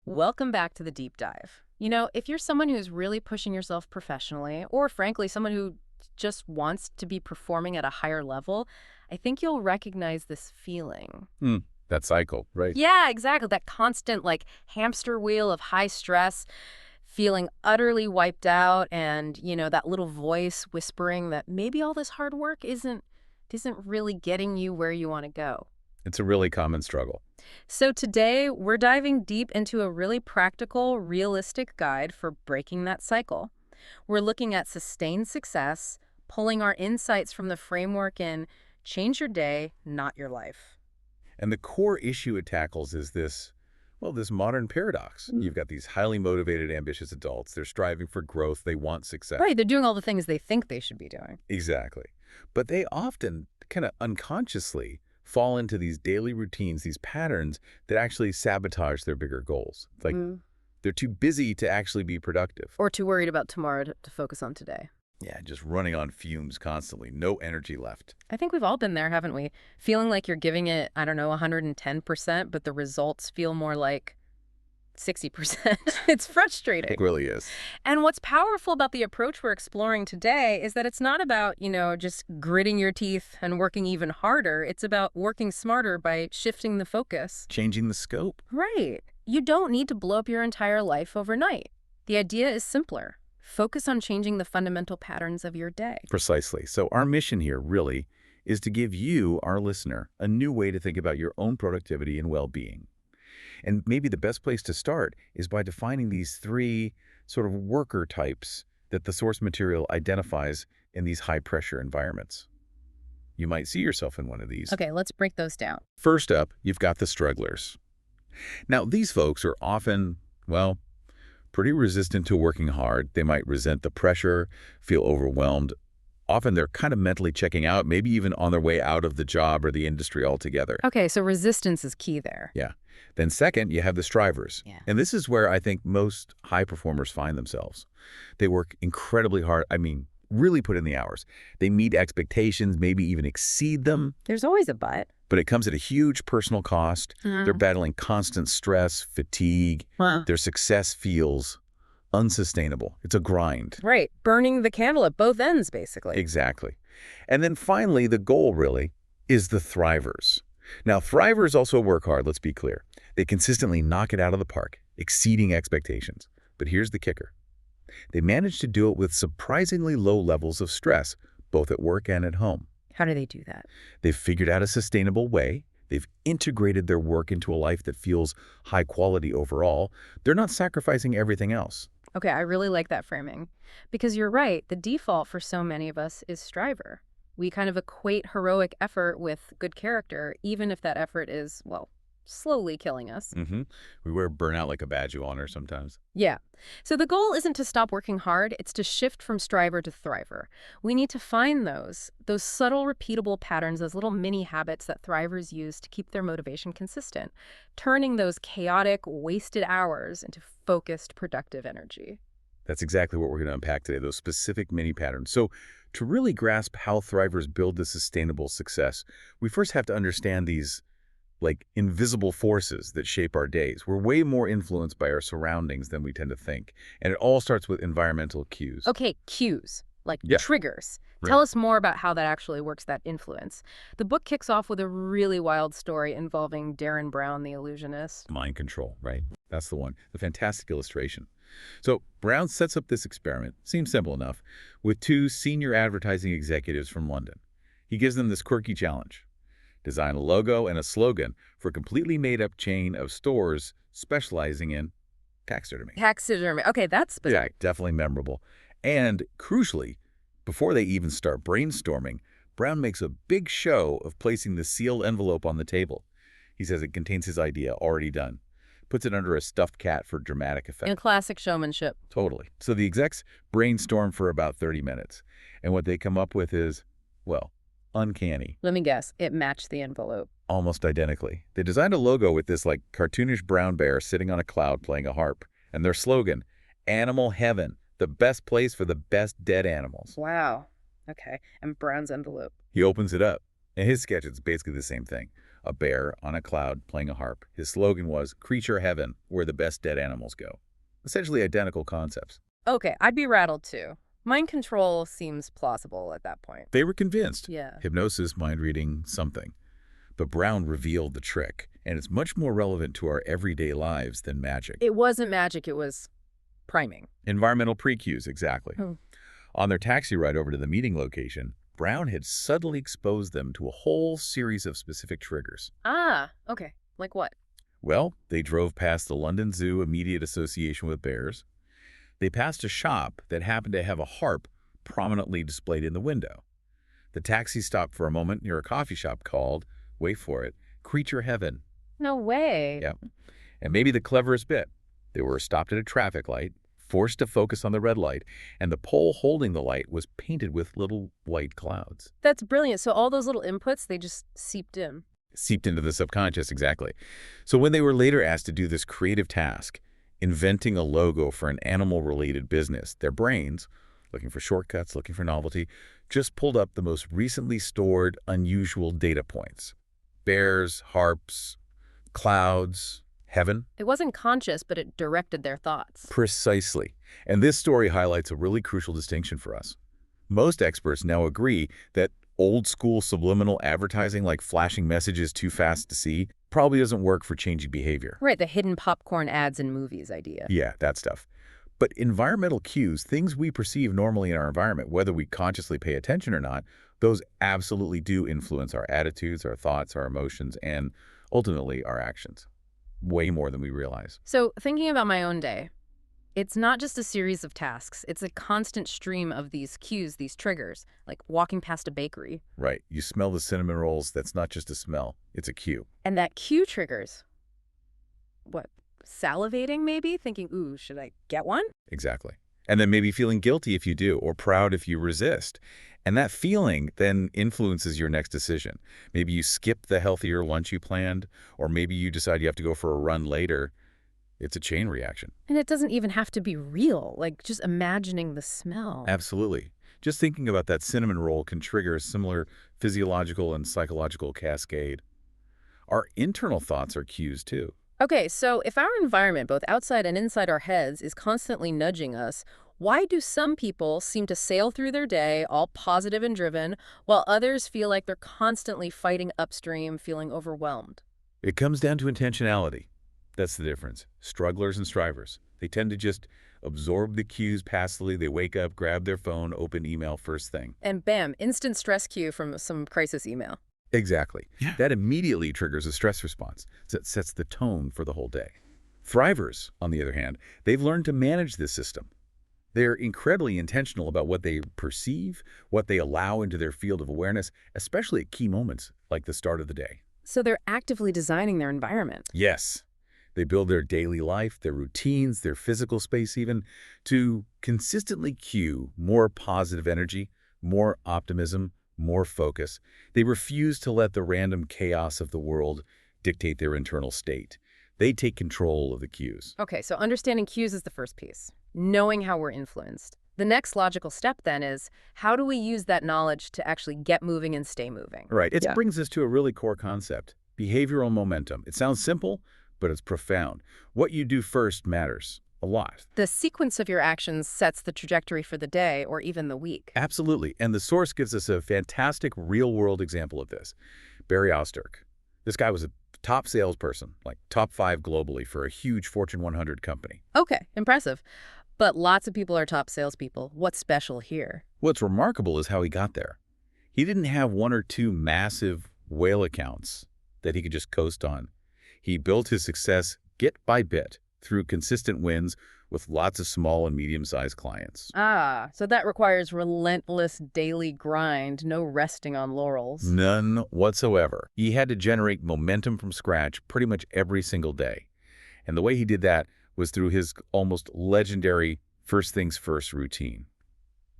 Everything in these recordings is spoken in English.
Welcome back to the deep dive. If you're someone who's really pushing yourself professionally, or frankly, someone who just wants to be performing at a higher level, I think you'll recognize this feeling. Hmm. That cycle, right? Yeah, exactly. That constant, hamster wheel of high stress, feeling utterly wiped out, and, that little voice whispering that maybe all this hard work isn't really getting you where you want to go. It's a really common struggle. So today, we're diving deep into a really practical, realistic guide for breaking that cycle. We're looking at sustained success, pulling our insights from the framework in Change Your Day, Not Your Life. And the core issue it tackles is this modern paradox. You've got these highly motivated, ambitious adults. They're striving for growth. They want success. Right, they're doing all the things they think they should be doing. Exactly. But they often kind of unconsciously fall into these daily routines, these patterns that actually sabotage their bigger goals. It's like they're too busy to actually be productive. Or too worried about tomorrow to focus on today. Yeah, just running on fumes constantly. No energy left. I think we've all been there, haven't we? Feeling like you're giving it, 110%, but the results feel more like 60%. It's frustrating. It really is. And what's powerful about the approach we're exploring today is that it's not about, just gritting your teeth and working even harder. It's about working smarter by shifting the focus. Changing the scope. Right. You don't need to blow up your entire life overnight. The idea is simpler. Focus on changing the fundamental patterns of your day. Precisely. So our mission here really is to give you, our listener, a new way to think about your own productivity and well-being. And maybe the best place to start is by defining these three sort of worker types that the source material identifies in these high-pressure environments. You might see yourself in one of these. Okay, let's break those down. First up, you've got the strugglers. Now, these folks are often, pretty resistant to working hard. They might resent the pressure, feel overwhelmed. Often they're kind of mentally checking out, maybe even on their way out of the job or the industry altogether. Okay, so resistance is key there. Yeah. Then second, you have the strivers. Yeah. And this is where I think most high performers find themselves. They work incredibly hard. Really put in the hours. They meet expectations, maybe even exceed them. There's always a but. But it comes at a huge personal cost. They're battling constant stress, fatigue. Their success feels unsustainable. It's a grind. Right. Burning the candle at both ends, basically. Exactly. And then finally, the goal really is the thrivers. Now, thrivers also work hard, let's be clear. They consistently knock it out of the park, exceeding expectations. But here's the kicker. They manage to do it with surprisingly low levels of stress, both at work and at home. How do they do that? They've figured out a sustainable way. They've integrated their work into a life that feels high quality overall. They're not sacrificing everything else. Okay, I really like that framing. Because you're right, the default for so many of us is striver. We kind of equate heroic effort with good character, even if that effort is, slowly killing us. We wear burnout like a badge of honor sometimes. Yeah. So the goal isn't to stop working hard, it's to shift from striver to thriver. We need to find those subtle, repeatable patterns, those little mini habits that thrivers use to keep their motivation consistent, turning those chaotic, wasted hours into focused, productive energy. That's exactly what we're going to unpack today, those specific mini patterns. So to really grasp how thrivers build this sustainable success, we first have to understand these invisible forces that shape our days. We're way more influenced by our surroundings than we tend to think. And it all starts with environmental cues. Okay, cues, triggers. Right. Tell us more about how that actually works, that influence. The book kicks off with a really wild story involving Darren Brown, the illusionist. Mind control, right? That's the one. The fantastic illustration. So Brown sets up this experiment, seems simple enough, with two senior advertising executives from London. He gives them this quirky challenge. Design a logo and a slogan for a completely made-up chain of stores specializing in taxidermy. Taxidermy. Okay, that's specific. Yeah, definitely memorable. And crucially, before they even start brainstorming, Brown makes a big show of placing the sealed envelope on the table. He says it contains his idea, already done. Puts it under a stuffed cat for dramatic effect. In classic showmanship. Totally. So the execs brainstorm for about 30 minutes. And what they come up with is, uncanny. Let me guess. It matched the envelope. Almost identically. They designed a logo with this cartoonish brown bear sitting on a cloud playing a harp. And their slogan, Animal Heaven, the best place for the best dead animals. Wow. Okay. And Brown's envelope. He opens it up. In his sketch, it's basically the same thing. a bear on a cloud playing a harp. His slogan was, "Creature heaven, where the best dead animals go." Essentially identical concepts. Okay, I'd be rattled too. Mind control seems plausible at that point. They were convinced. Yeah. Hypnosis, mind reading, something. But Brown revealed the trick, and it's much more relevant to our everyday lives than magic. It wasn't magic, it was priming. Environmental pre-cues, exactly. Oh. On their taxi ride over to the meeting location, Brown had subtly exposed them to a whole series of specific triggers. Ah, okay. Like what? Well, they drove past the London Zoo immediate association with bears. They passed a shop that happened to have a harp prominently displayed in the window. The taxi stopped for a moment near a coffee shop called, wait for it, Creature Heaven. No way. Yep. And maybe the cleverest bit, they were stopped at a traffic light, forced to focus on the red light, and the pole holding the light was painted with little white clouds. That's brilliant. So all those little inputs, they just seeped in. Seeped into the subconscious, exactly. So when they were later asked to do this creative task, inventing a logo for an animal-related business, their brains, looking for shortcuts, looking for novelty, just pulled up the most recently stored unusual data points. Bears, harps, clouds, heaven. It wasn't conscious, but it directed their thoughts. Precisely. And this story highlights a really crucial distinction for us. Most experts now agree that old-school subliminal advertising like flashing messages too fast to see probably doesn't work for changing behavior. Right, the hidden popcorn ads in movies idea. Yeah, that stuff. But environmental cues, things we perceive normally in our environment, whether we consciously pay attention or not, those absolutely do influence our attitudes, our thoughts, our emotions, and ultimately our actions. Way more than we realize. So thinking about my own day, it's not just a series of tasks. It's a constant stream of these cues, these triggers, like walking past a bakery. Right. You smell the cinnamon rolls. That's not just a smell. It's a cue. And that cue triggers, what, salivating maybe? Thinking, ooh, should I get one? Exactly. And then maybe feeling guilty if you do, or proud if you resist. And that feeling then influences your next decision. Maybe you skip the healthier lunch you planned, or maybe you decide you have to go for a run later. It's a chain reaction. And it doesn't even have to be real, like just imagining the smell. Absolutely. Just thinking about that cinnamon roll can trigger a similar physiological and psychological cascade. Our internal thoughts are cues too. Okay, so if our environment, both outside and inside our heads, is constantly nudging us, why do some people seem to sail through their day all positive and driven, while others feel like they're constantly fighting upstream, feeling overwhelmed? It comes down to intentionality. That's the difference. Strugglers and strivers. They tend to just absorb the cues passively. They wake up, grab their phone, open email first thing. And bam, instant stress cue from some crisis email. Exactly. Yeah. That immediately triggers a stress response that sets the tone for the whole day. Thrivers, on the other hand, they've learned to manage this system. They're incredibly intentional about what they perceive, what they allow into their field of awareness, especially at key moments like the start of the day. So they're actively designing their environment. Yes. They build their daily life, their routines, their physical space even, to consistently cue more positive energy, more optimism, more focus. They refuse to let the random chaos of the world dictate their internal state. They take control of the cues. Okay, so understanding cues is the first piece. Knowing how we're influenced. The next logical step then is, how do we use that knowledge to actually get moving and stay moving? Right. It brings us to a really core concept, behavioral momentum. It sounds simple, but it's profound. What you do first matters a lot. The sequence of your actions sets the trajectory for the day or even the week. Absolutely. And the source gives us a fantastic real-world example of this. Barry Osterk. This guy was a top salesperson, like top 5 globally for a huge Fortune 100 company. Okay, impressive. But lots of people are top salespeople. What's special here? What's remarkable is how he got there. He didn't have 1 or 2 massive whale accounts that he could just coast on. He built his success bit by bit through consistent wins with lots of small and medium-sized clients. Ah, so that requires relentless daily grind, no resting on laurels. None whatsoever. He had to generate momentum from scratch pretty much every single day. And the way he did that was through his almost legendary first things first routine.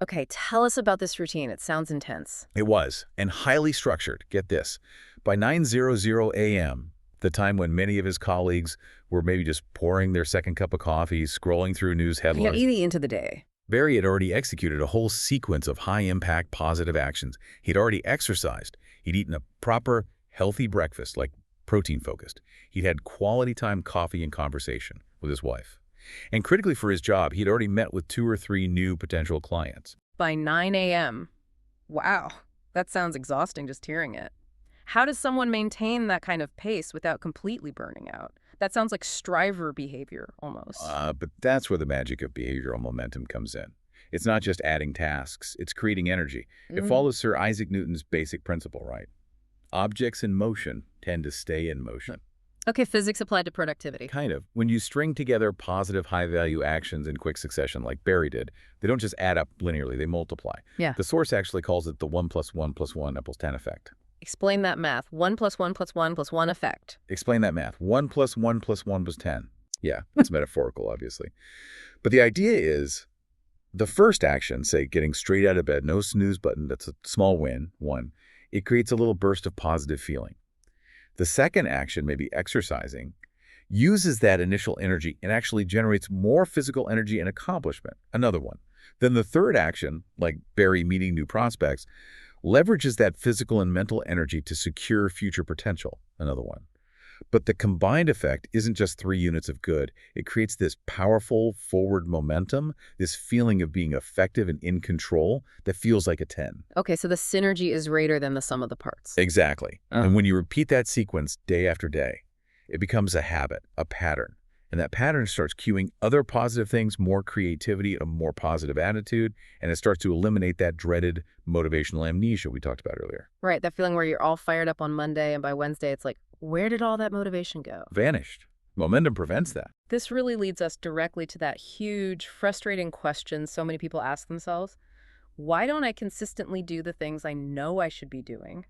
Okay, tell us about this routine. It sounds intense. It was, and highly structured. Get this. By 9:00 a.m., the time when many of his colleagues were maybe just pouring their second cup of coffee, scrolling through news headlines. Easy into the day. Barry had already executed a whole sequence of high-impact positive actions. He'd already exercised. He'd eaten a proper, healthy breakfast, like protein-focused. He'd had quality time coffee and conversation with his wife. And critically for his job, he'd already met with 2 or 3 new potential clients. By 9 a.m. Wow, that sounds exhausting just hearing it. How does someone maintain that kind of pace without completely burning out? That sounds like striver behavior, almost. But that's where the magic of behavioral momentum comes in. It's not just adding tasks, it's creating energy. It follows Sir Isaac Newton's basic principle, right? Objects in motion tend to stay in motion. Okay, physics applied to productivity. Kind of. When you string together positive, high-value actions in quick succession like Barry did, they don't just add up linearly, they multiply. Yeah. The source actually calls it the 1 + 1 + 1 = 10 effect. Explain that math. 1 + 1 + 1 + 1 effect. Explain that math. 1 + 1 + 1 = 10. Yeah, it's metaphorical, obviously. But the idea is the first action, say getting straight out of bed, no snooze button, that's a small win, 1. It creates a little burst of positive feeling. The second action, maybe exercising, uses that initial energy and actually generates more physical energy and accomplishment, another 1. Then the third action, like Barry meeting new prospects, leverages that physical and mental energy to secure future potential, another 1. But the combined effect isn't just 3 units of good. It creates this powerful forward momentum, this feeling of being effective and in control that feels like a 10. Okay, so the synergy is greater than the sum of the parts. Exactly. And when you repeat that sequence day after day, it becomes a habit, a pattern. And that pattern starts cueing other positive things, more creativity, a more positive attitude, and it starts to eliminate that dreaded motivational amnesia we talked about earlier. Right, that feeling where you're all fired up on Monday and by Wednesday it's like, where did all that motivation go? Vanished. Momentum prevents that. This really leads us directly to that huge, frustrating question so many people ask themselves. Why don't I consistently do the things I know I should be doing?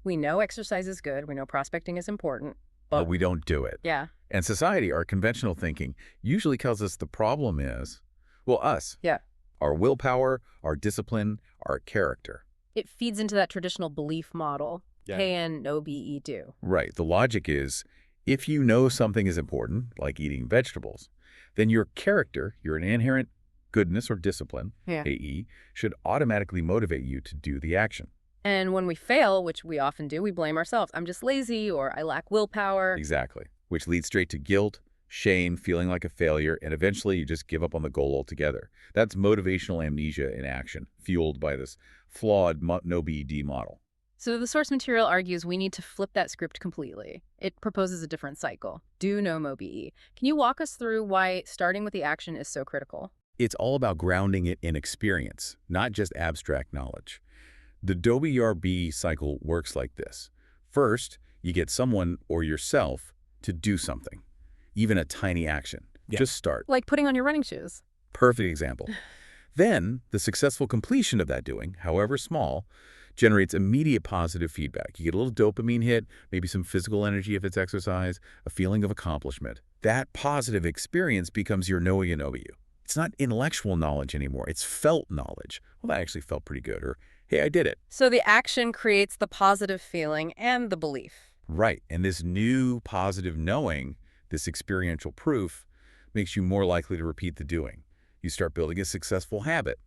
We know exercise is good. We know prospecting is important. But we don't do it. Yeah. And society, our conventional thinking, usually tells us the problem is, well, us. Yeah. Our willpower, our discipline, our character. It feeds into that traditional belief model. Yeah. KN, no BE, do. Right. The logic is, if you know something is important, like eating vegetables, then your character, your inherent goodness or discipline, AE, should automatically motivate you to do the action. And when we fail, which we often do, we blame ourselves. I'm just lazy, or I lack willpower. Exactly. Which leads straight to guilt, shame, feeling like a failure, and eventually you just give up on the goal altogether. That's motivational amnesia in action, fueled by this flawed no BED model. So the source material argues we need to flip that script completely. It proposes a different cycle. Do no mo BE. Can you walk us through why starting with the action is so critical? It's all about grounding it in experience, not just abstract knowledge. The DOBRB cycle works like this. First, you get someone or yourself to do something, even a tiny action. Just start. Like putting on your running shoes. Perfect example. Then, the successful completion of that doing, however small, generates immediate positive feedback. You get a little dopamine hit, maybe some physical energy if it's exercise, a feeling of accomplishment. That positive experience becomes your know you know you. It's not intellectual knowledge anymore. It's felt knowledge. Well, that actually felt pretty good. Or, hey, I did it. So the action creates the positive feeling and the belief. Right. And this new positive knowing, this experiential proof, makes you more likely to repeat the doing. You start building a successful habit.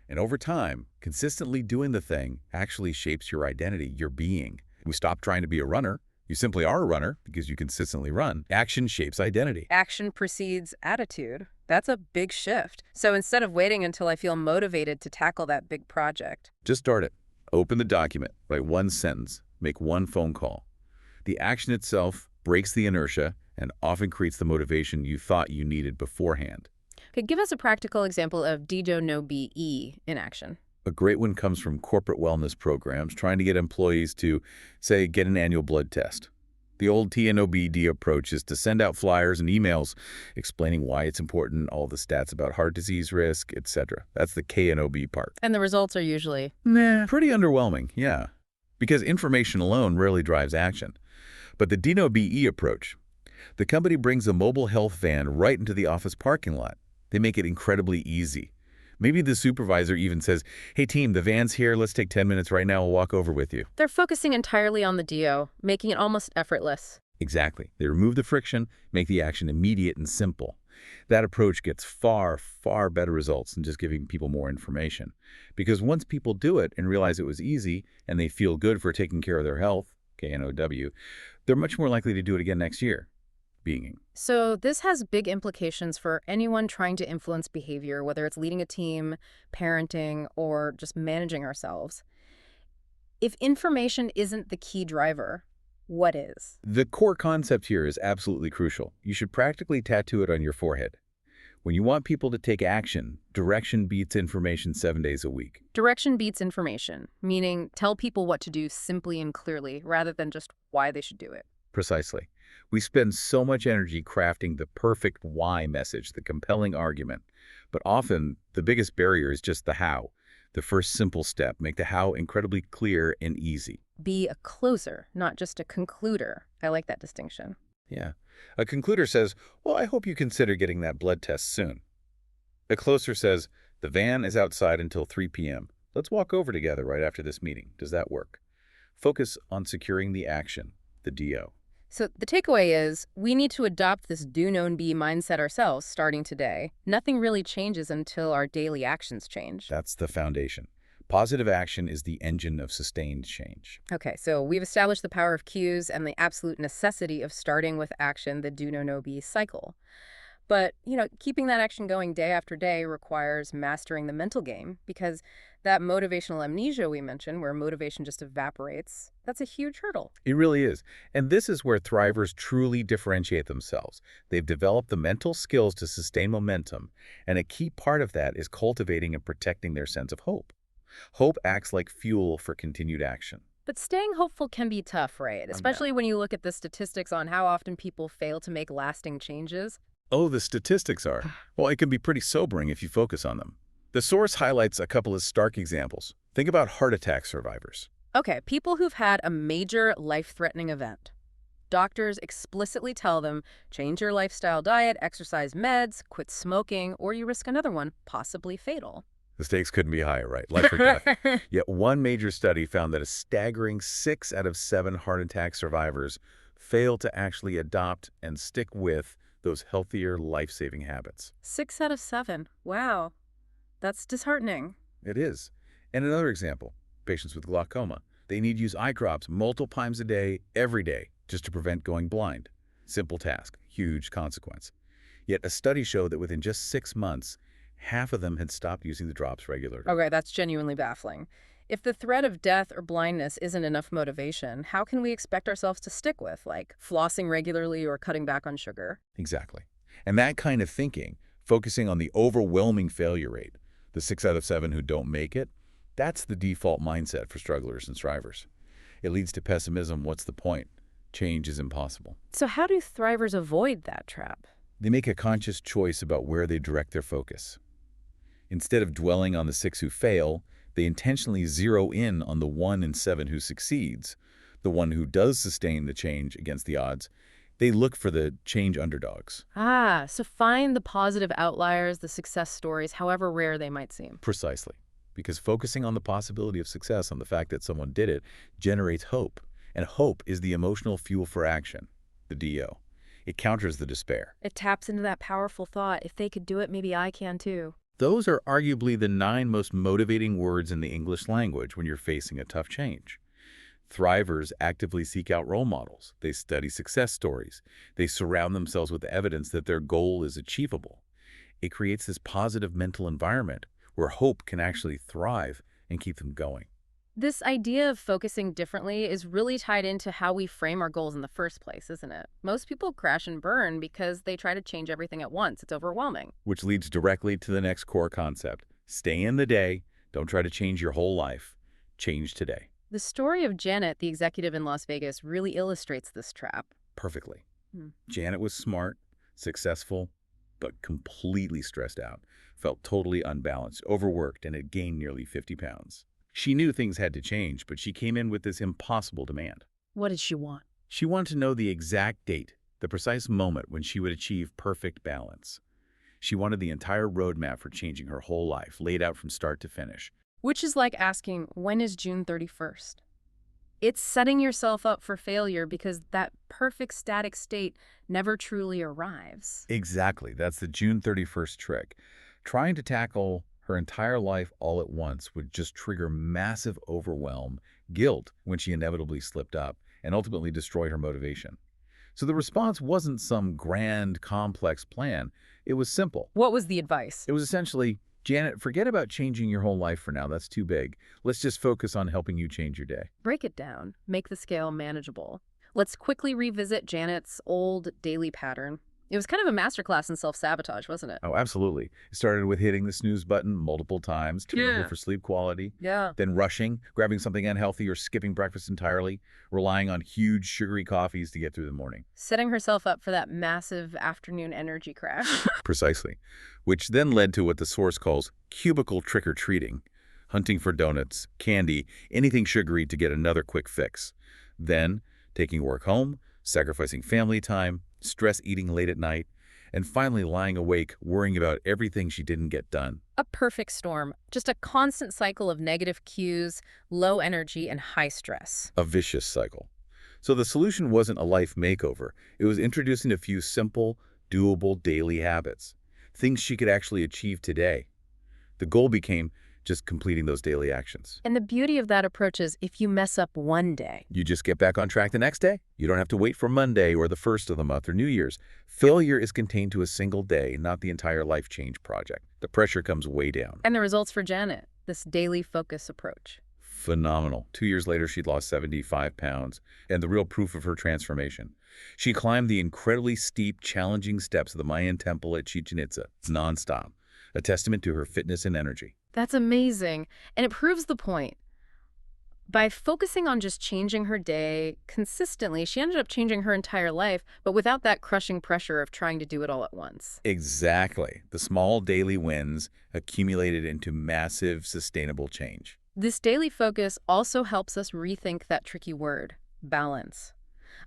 And over time, consistently doing the thing actually shapes your identity, your being. You stop trying to be a runner. You simply are a runner because you consistently run. Action shapes identity. Action precedes attitude. That's a big shift. So instead of waiting until I feel motivated to tackle that big project. Just start it. Open the document, write 1 sentence, make 1 phone call. The action itself breaks the inertia and often creates the motivation you thought you needed beforehand. Okay, give us a practical example of DO no BE in action. A great one comes from corporate wellness programs trying to get employees to, say, get an annual blood test. The old TNOBD approach is to send out flyers and emails explaining why it's important, all the stats about heart disease risk, etc. That's the KNOB part. And the results are usually? Pretty underwhelming, yeah. Because information alone rarely drives action. But the DNOBE approach, the company brings a mobile health van right into the office parking lot. They make it incredibly easy. Maybe the supervisor even says, hey team, the van's here, let's take 10 minutes right now, we'll walk over with you. They're focusing entirely on the DO, making it almost effortless. Exactly. They remove the friction, make the action immediate and simple. That approach gets far, far better results than just giving people more information. Because once people do it and realize it was easy and they feel good for taking care of their health, K-N-O-W, they're much more likely to do it again next year, being. So this has big implications for anyone trying to influence behavior, whether it's leading a team, parenting, or just managing ourselves. If information isn't the key driver, what is? The core concept here is absolutely crucial. You should practically tattoo it on your forehead. When you want people to take action, direction beats information 7 days a week. Direction beats information, meaning tell people what to do simply and clearly, rather than just why they should do it. Precisely. We spend so much energy crafting the perfect why message, the compelling argument. But often, the biggest barrier is just the how. The first simple step, make the how incredibly clear and easy. Be a closer, not just a concluder. I like that distinction. Yeah. A concluder says, well, I hope you consider getting that blood test soon. A closer says, the van is outside until 3 p.m. Let's walk over together right after this meeting. Does that work? Focus on securing the action, the DO. So the takeaway is we need to adopt this do, know, and be mindset ourselves starting today. Nothing really changes until our daily actions change. That's the foundation. Positive action is the engine of sustained change. Okay, so we've established the power of cues and the absolute necessity of starting with action, the do, know, be cycle. But, keeping that action going day after day requires mastering the mental game because that motivational amnesia we mentioned, where motivation just evaporates, that's a huge hurdle. It really is. And this is where thrivers truly differentiate themselves. They've developed the mental skills to sustain momentum, and a key part of that is cultivating and protecting their sense of hope. Hope acts like fuel for continued action. But staying hopeful can be tough, right? Especially when you look at the statistics on how often people fail to make lasting changes. Oh, the statistics are. Well, it can be pretty sobering if you focus on them. The source highlights a couple of stark examples. Think about heart attack survivors. Okay, people who've had a major life-threatening event. Doctors explicitly tell them, change your lifestyle diet, exercise meds, quit smoking, or you risk another one, possibly fatal. The stakes couldn't be higher, right? Life or death. Yet one major study found that a staggering 6 out of 7 heart attack survivors failed to actually adopt and stick with those healthier, life-saving habits. 6 out of 7. Wow. That's disheartening. It is. And another example, patients with glaucoma. They need to use eye drops multiple times a day, every day, just to prevent going blind. Simple task, huge consequence. Yet a study showed that within just 6 months, half of them had stopped using the drops regularly. Okay, that's genuinely baffling. If the threat of death or blindness isn't enough motivation, how can we expect ourselves to stick with, like flossing regularly or cutting back on sugar? Exactly. And that kind of thinking, focusing on the overwhelming failure rate, the 6 out of 7 who don't make it, that's the default mindset for strugglers and strivers. It leads to pessimism. What's the point? Change is impossible. So how do thrivers avoid that trap? They make a conscious choice about where they direct their focus. Instead of dwelling on the 6 who fail, they intentionally zero in on the 1 in 7 who succeeds, the one who does sustain the change against the odds. They look for the change underdogs. Ah, so find the positive outliers, the success stories, however rare they might seem. Precisely. Because focusing on the possibility of success, on the fact that someone did it, generates hope. And hope is the emotional fuel for action, the DO. It counters the despair. It taps into that powerful thought, if they could do it, maybe I can too. Those are arguably the 9 most motivating words in the English language when you're facing a tough change. Thrivers actively seek out role models. They study success stories. They surround themselves with evidence that their goal is achievable. It creates this positive mental environment where hope can actually thrive and keep them going. This idea of focusing differently is really tied into how we frame our goals in the first place, isn't it? Most people crash and burn because they try to change everything at once. It's overwhelming. Which leads directly to the next core concept. Stay in the day. Don't try to change your whole life. Change today. The story of Janet, the executive in Las Vegas, really illustrates this trap. Perfectly. Janet was smart, successful, but completely stressed out, felt totally unbalanced, overworked, and had gained nearly 50 pounds. She knew things had to change, but she came in with this impossible demand. What did she want? She wanted to know the exact date, the precise moment when she would achieve perfect balance. She wanted the entire roadmap for changing her whole life, laid out from start to finish. Which is like asking, when is June 31st? It's setting yourself up for failure because that perfect static state never truly arrives. Exactly. That's the June 31st trick. Trying to tackle her entire life all at once would just trigger massive overwhelm, guilt when she inevitably slipped up, and ultimately destroy her motivation. So the response wasn't some grand, complex plan. It was simple. What was the advice? It was essentially, Janet, forget about changing your whole life for now. That's too big. Let's just focus on helping you change your day. Break it down. Make the scale manageable. Let's quickly revisit Janet's old daily pattern. It was kind of a masterclass in self-sabotage, wasn't it? Oh, absolutely. It started with hitting the snooze button multiple times, terrible Yeah. for sleep quality. Yeah. Then rushing, grabbing something unhealthy or skipping breakfast entirely, relying on huge sugary coffees to get through the morning. Setting herself up for that massive afternoon energy crash. Precisely. Which then led to what the source calls cubicle trick-or-treating, hunting for donuts, candy, anything sugary to get another quick fix. Then taking work home, sacrificing family time, stress eating late at night, and finally lying awake worrying about everything she didn't get done. A perfect storm. Just a constant cycle of negative cues, low energy, and high stress. A vicious cycle. So the solution wasn't a life makeover. It was introducing a few simple, doable daily habits, things she could actually achieve today. The goal became just completing those daily actions. And the beauty of that approach is if you mess up one day, You just get back on track the next day. You don't have to wait for Monday or the first of the month or New Year's. Failure is contained to a single day, not the entire life change project. The pressure comes way down. and the results for Janet, this daily focus approach. Phenomenal. 2 years later, she'd lost 75 pounds, and the real proof of her transformation. She climbed the incredibly steep, challenging steps of the Mayan temple at Chichen Itza nonstop, a testament to her fitness and energy. That's amazing. And it proves the point. By focusing on just changing her day consistently, she ended up changing her entire life, but without that crushing pressure of trying to do it all at once. Exactly. The small daily wins accumulated into massive, sustainable change. This daily focus also helps us rethink that tricky word, balance.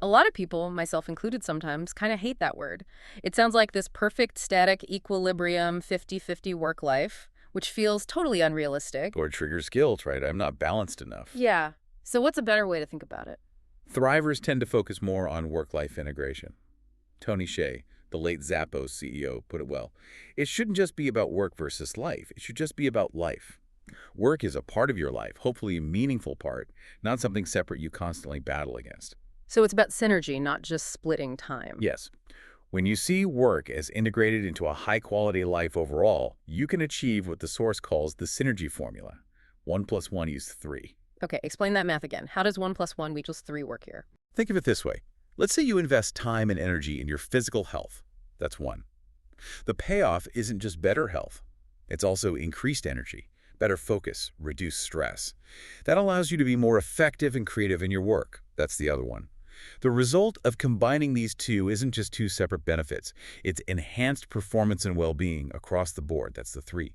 A lot of people, myself included sometimes, kind of hate that word. It sounds like this perfect static equilibrium 50-50 work life, which feels totally unrealistic. Or triggers guilt, right? I'm not balanced enough. Yeah. So what's a better way to think about it? Thrivers tend to focus more on work-life integration. Tony Hsieh, the late Zappos CEO, put it well. It shouldn't just be about work versus life. It should just be about life. Work is a part of your life, hopefully a meaningful part, not something separate you constantly battle against. So it's about synergy, not just splitting time. Yes. When you see work as integrated into a high-quality life overall, you can achieve what the source calls the synergy formula. 1 + 1 = 3. Okay, explain that math again. How does 1 + 1 = 3 work here? Think of it this way. Let's say you invest time and energy in your physical health. That's 1. The payoff isn't just better health. It's also increased energy, better focus, reduced stress. That allows you to be more effective and creative in your work. That's the other 1. The result of combining these two isn't just 2 separate benefits. It's enhanced performance and well-being across the board. That's the 3.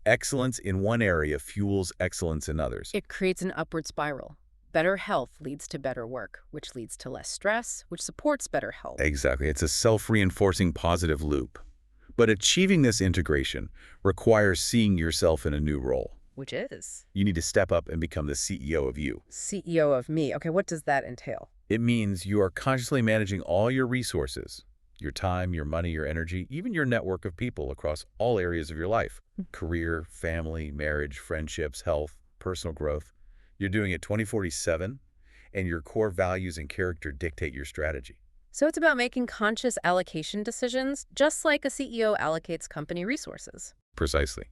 Excellence in one area fuels excellence in others. It creates an upward spiral. Better health leads to better work, which leads to less stress, which supports better health. Exactly. It's a self-reinforcing positive loop. But achieving this integration requires seeing yourself in a new role. Which is? You need to step up and become the CEO of you. CEO of me. Okay, what does that entail? It means you are consciously managing all your resources, your time, your money, your energy, even your network of people across all areas of your life. Career, family, marriage, friendships, health, personal growth. You're doing it 24/7, and your core values and character dictate your strategy. So it's about making conscious allocation decisions, just like a CEO allocates company resources. Precisely.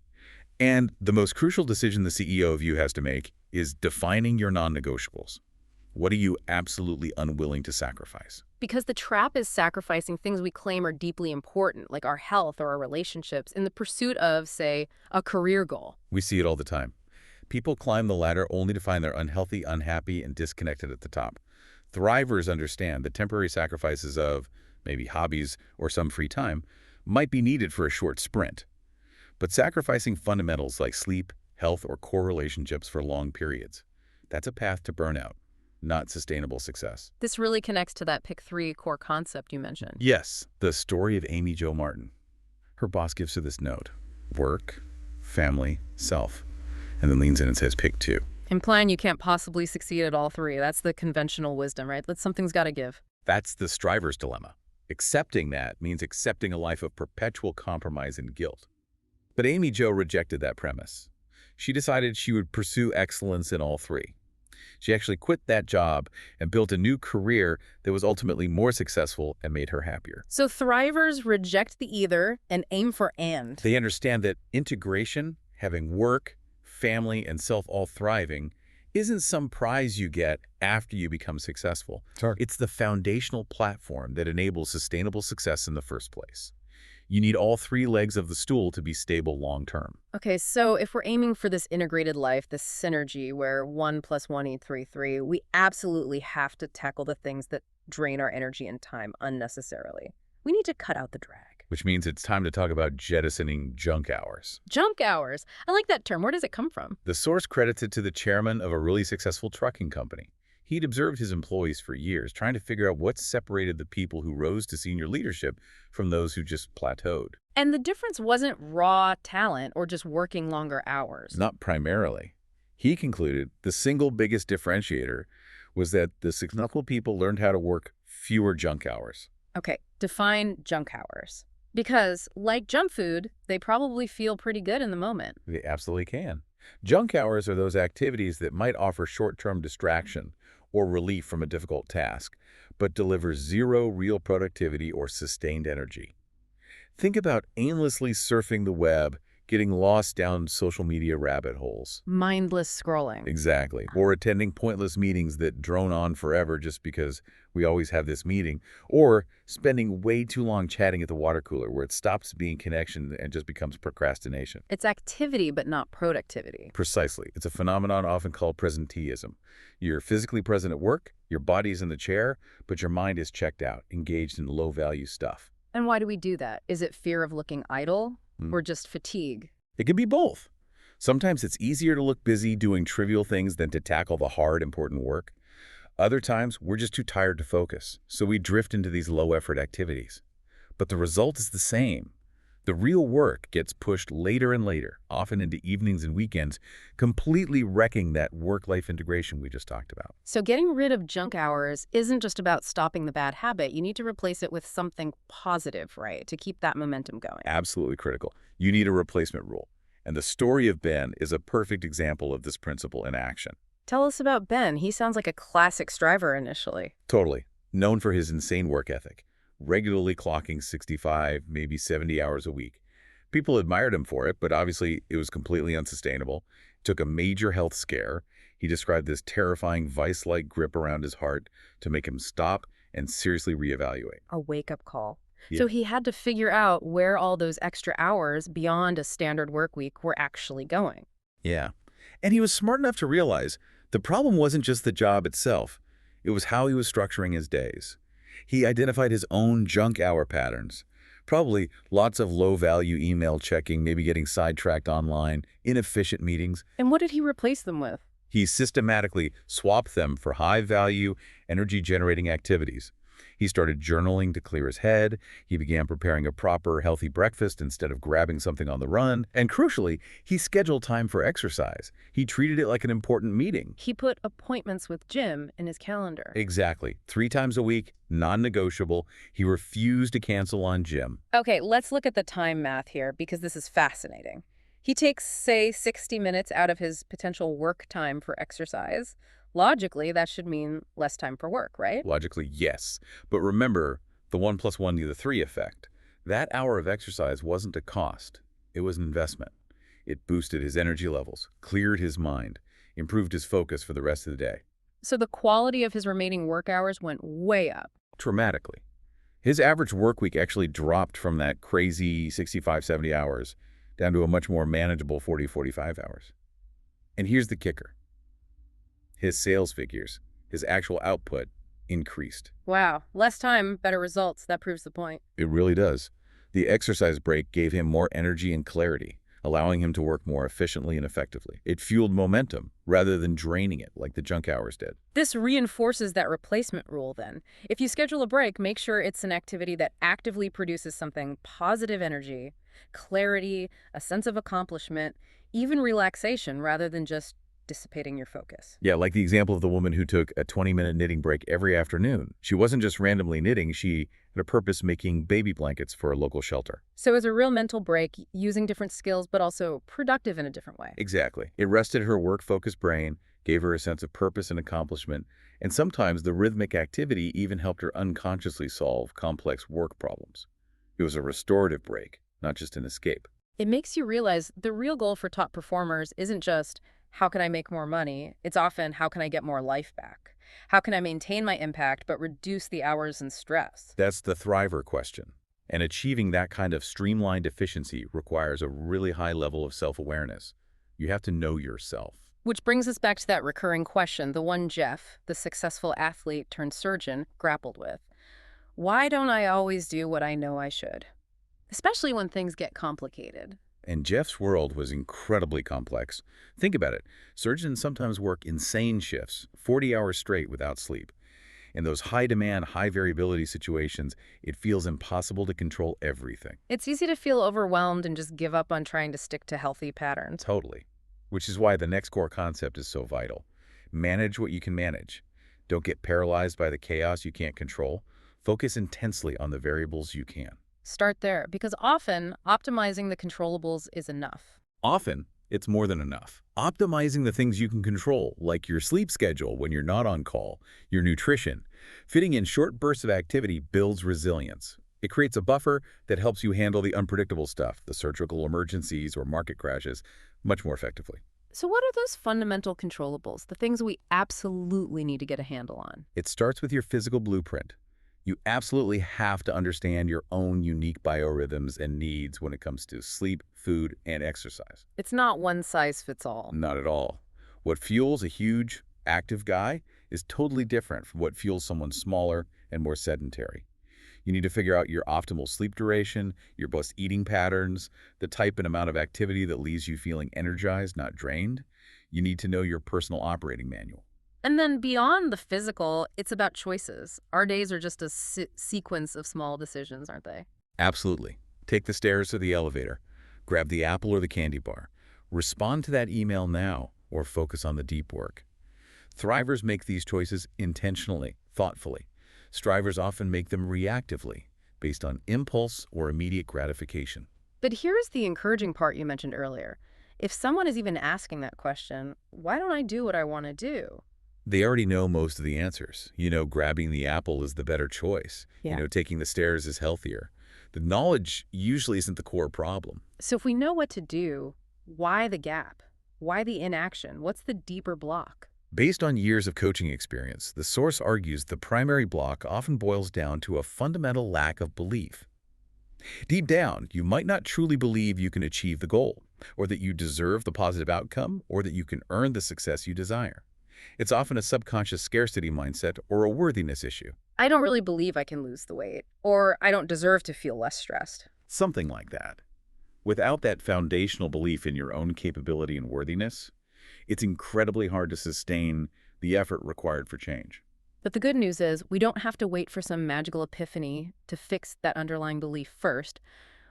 And the most crucial decision the CEO of you has to make is defining your non-negotiables. What are you absolutely unwilling to sacrifice? Because the trap is sacrificing things we claim are deeply important, like our health or our relationships, in the pursuit of, say, a career goal. We see it all the time. People climb the ladder only to find they're unhealthy, unhappy, and disconnected at the top. Thrivers understand that temporary sacrifices of maybe hobbies or some free time might be needed for a short sprint. But sacrificing fundamentals like sleep, health, or core relationships for long periods, that's a path to burnout, not sustainable success. This really connects to that pick 3 core concept you mentioned. Yes, the story of Amy Jo Martin. Her boss gives her this note: work, family, self, and then leans in and says, pick 2. Implying you can't possibly succeed at all 3. That's the conventional wisdom, right? That something's got to give. That's the striver's dilemma. Accepting that means accepting a life of perpetual compromise and guilt. But Amy Jo rejected that premise. She decided she would pursue excellence in all 3. She actually quit that job and built a new career that was ultimately more successful and made her happier. So thrivers reject the either and aim for and. They understand that integration, having work, family, and self all thriving, isn't some prize you get after you become successful. Sure. It's the foundational platform that enables sustainable success in the first place. You need all three legs of the stool to be stable long-term. Okay, so if we're aiming for this integrated life, this synergy where 1 + 1 = 3, we absolutely have to tackle the things that drain our energy and time unnecessarily. We need to cut out the drag. Which means it's time to talk about jettisoning junk hours. Junk hours. I like that term. Where does it come from? The source credits it to the chairman of a really successful trucking company. He'd observed his employees for years, trying to figure out what separated the people who rose to senior leadership from those who just plateaued. And the difference wasn't raw talent or just working longer hours. Not primarily. He concluded the single biggest differentiator was that the successful people learned how to work fewer junk hours. Okay, define junk hours. Because, like junk food, they probably feel pretty good in the moment. They absolutely can. Junk hours are those activities that might offer short-term distraction or relief from a difficult task, but deliver zero real productivity or sustained energy. Think about aimlessly surfing the web, getting lost down social media rabbit holes. Mindless scrolling. Exactly. Or attending pointless meetings that drone on forever just because we always have this meeting. Or spending way too long chatting at the water cooler where it stops being connection and just becomes procrastination. It's activity, but not productivity. Precisely. It's a phenomenon often called presenteeism. You're physically present at work, your body's in the chair, but your mind is checked out, engaged in low-value stuff. And why do we do that? Is it fear of looking idle or just fatigue? It can be both. Sometimes it's easier to look busy doing trivial things than to tackle the hard, important work. Other times, we're just too tired to focus, so we drift into these low-effort activities. But the result is the same. The real work gets pushed later and later, often into evenings and weekends, completely wrecking that work-life integration we just talked about. So getting rid of junk hours isn't just about stopping the bad habit. You need to replace it with something positive, right, to keep that momentum going. Absolutely critical. You need a replacement rule. And the story of Ben is a perfect example of this principle in action. Tell us about Ben. He sounds like a classic striver initially. Totally. Known for his insane work ethic, regularly clocking 65, maybe 70 hours a week. People admired him for it, but obviously it was completely unsustainable. It took a major health scare. He described this terrifying vice-like grip around his heart to make him stop and seriously reevaluate. A wake-up call. Yeah. So he had to figure out where all those extra hours beyond a standard work week were actually going. Yeah. And he was smart enough to realize the problem wasn't just the job itself. It was how he was structuring his days. He identified his own junk hour patterns. Probably lots of low-value email checking, maybe getting sidetracked online, inefficient meetings. And what did he replace them with? He systematically swapped them for high-value, energy-generating activities. He started journaling to clear his head. He began preparing a proper, healthy breakfast instead of grabbing something on the run. And crucially, he scheduled time for exercise. He treated it like an important meeting. He put appointments with Jim in his calendar. Exactly. 3 times a week, non-negotiable. He refused to cancel on Jim. Okay, let's look at the time math here because this is fascinating. He takes, say, 60 minutes out of his potential work time for exercise. Logically, that should mean less time for work, right? Logically, yes. But remember the 1 + 1 = 3 effect. That hour of exercise wasn't a cost. It was an investment. It boosted his energy levels, cleared his mind, improved his focus for the rest of the day. So the quality of his remaining work hours went way up. Dramatically. His average work week actually dropped from that crazy 65, 70 hours down to a much more manageable 40, 45 hours. And here's the kicker. His sales figures, his actual output, increased. Wow, less time, better results. That proves the point. It really does. The exercise break gave him more energy and clarity, allowing him to work more efficiently and effectively. It fueled momentum rather than draining it like the junk hours did. This reinforces that replacement rule then. If you schedule a break, make sure it's an activity that actively produces something positive energy, clarity, a sense of accomplishment, even relaxation rather than just dissipating your focus. Yeah, like the example of the woman who took a 20-minute knitting break every afternoon. She wasn't just randomly knitting, she had a purpose making baby blankets for a local shelter. So it was a real mental break, using different skills, but also productive in a different way. Exactly. It rested her work-focused brain, gave her a sense of purpose and accomplishment, and sometimes the rhythmic activity even helped her unconsciously solve complex work problems. It was a restorative break, not just an escape. It makes you realize the real goal for top performers isn't just, how can I make more money? It's often, how can I get more life back? How can I maintain my impact but reduce the hours and stress? That's the thriver question. And achieving that kind of streamlined efficiency requires a really high level of self-awareness. You have to know yourself. Which brings us back to that recurring question, the one Jeff, the successful athlete turned surgeon, grappled with. Why don't I always do what I know I should? Especially when things get complicated. And Jeff's world was incredibly complex. Think about it. Surgeons sometimes work insane shifts, 40 hours straight without sleep. In those high-demand, high-variability situations, it feels impossible to control everything. It's easy to feel overwhelmed and just give up on trying to stick to healthy patterns. Totally. Which is why the next core concept is so vital. Manage what you can manage. Don't get paralyzed by the chaos you can't control. Focus intensely on the variables you can. Start there, because often optimizing the controllables is enough. Often, it's more than enough. Optimizing the things you can control, like your sleep schedule when you're not on call, your nutrition, fitting in short bursts of activity builds resilience. It creates a buffer that helps you handle the unpredictable stuff, the surgical emergencies or market crashes, much more effectively. So what are those fundamental controllables, the things we absolutely need to get a handle on? It starts with your physical blueprint. You absolutely have to understand your own unique biorhythms and needs when it comes to sleep, food, and exercise. It's not one size fits all. Not at all. What fuels a huge, active guy is totally different from what fuels someone smaller and more sedentary. You need to figure out your optimal sleep duration, your best eating patterns, the type and amount of activity that leaves you feeling energized, not drained. You need to know your personal operating manual. And then beyond the physical, it's about choices. Our days are just a sequence of small decisions, aren't they? Absolutely. Take the stairs or the elevator. Grab the apple or the candy bar. Respond to that email now or focus on the deep work. Thrivers make these choices intentionally, thoughtfully. Strivers often make them reactively, based on impulse or immediate gratification. But here's the encouraging part you mentioned earlier. If someone is even asking that question, why don't I do what I want to do? They already know most of the answers. Grabbing the apple is the better choice. Yeah. Taking the stairs is healthier. The knowledge usually isn't the core problem. So if we know what to do, why the gap? Why the inaction? What's the deeper block? Based on years of coaching experience, the source argues the primary block often boils down to a fundamental lack of belief. Deep down, you might not truly believe you can achieve the goal, or that you deserve the positive outcome, or that you can earn the success you desire. It's often a subconscious scarcity mindset or a worthiness issue. I don't really believe I can lose the weight, or I don't deserve to feel less stressed. Something like that. Without that foundational belief in your own capability and worthiness, it's incredibly hard to sustain the effort required for change. But the good news is we don't have to wait for some magical epiphany to fix that underlying belief first.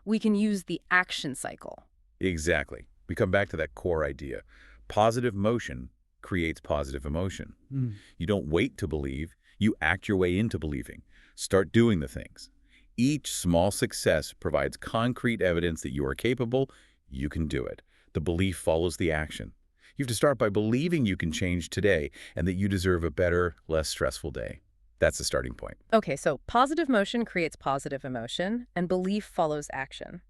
We can use the action cycle. Exactly. We come back to that core idea. Positive motion creates positive emotion. You don't wait to believe, you act your way into believing. Start doing the things. Each small success provides concrete evidence that you are capable, you can do it. The belief follows the action. You have to start by believing you can change today and that you deserve a better, less stressful day. That's the starting point. Okay, so positive motion creates positive emotion, and belief follows action.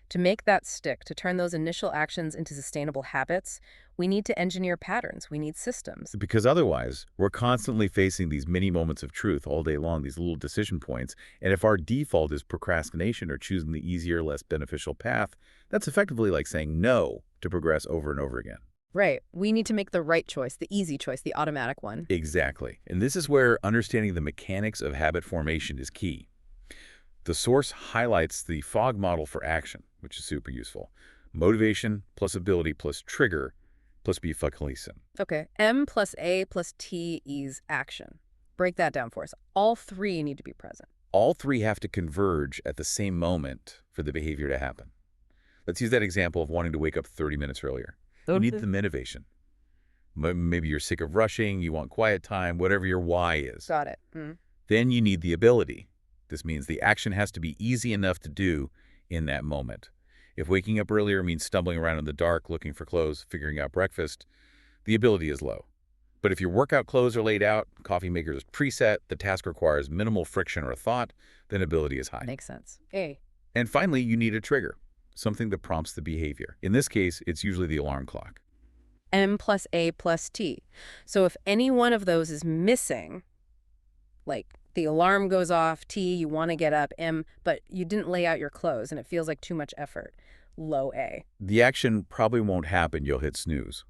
To make that stick, to turn those initial actions into sustainable habits, we need to engineer patterns. We need systems. Because otherwise, we're constantly facing these mini moments of truth all day long, these little decision points. And if our default is procrastination or choosing the easier, less beneficial path, that's effectively like saying no to progress over and over again. Right. We need to make the right choice, the easy choice, the automatic one. Exactly. And this is where understanding the mechanics of habit formation is key. The source highlights the FOG model for action, which is super useful. Motivation plus ability plus trigger plus B facilitatum. Okay. M plus A plus T is action. Break that down for us. All three need to be present. All three have to converge at the same moment for the behavior to happen. Let's use that example of wanting to wake up 30 minutes earlier. You need the motivation. Maybe you're sick of rushing, you want quiet time, whatever your why is. Got it. Then you need the ability. This means the action has to be easy enough to do in that moment. If waking up earlier means stumbling around in the dark, looking for clothes, figuring out breakfast, the ability is low. But if your workout clothes are laid out, coffee maker is preset, the task requires minimal friction or thought, then ability is high. Makes sense. A. And finally, you need a trigger, something that prompts the behavior. In this case, it's usually the alarm clock. M plus A plus T. So if any one of those is missing, like the alarm goes off, T, you want to get up, M, but you didn't lay out your clothes and it feels like too much effort, low A. The action probably won't happen, you'll hit snooze.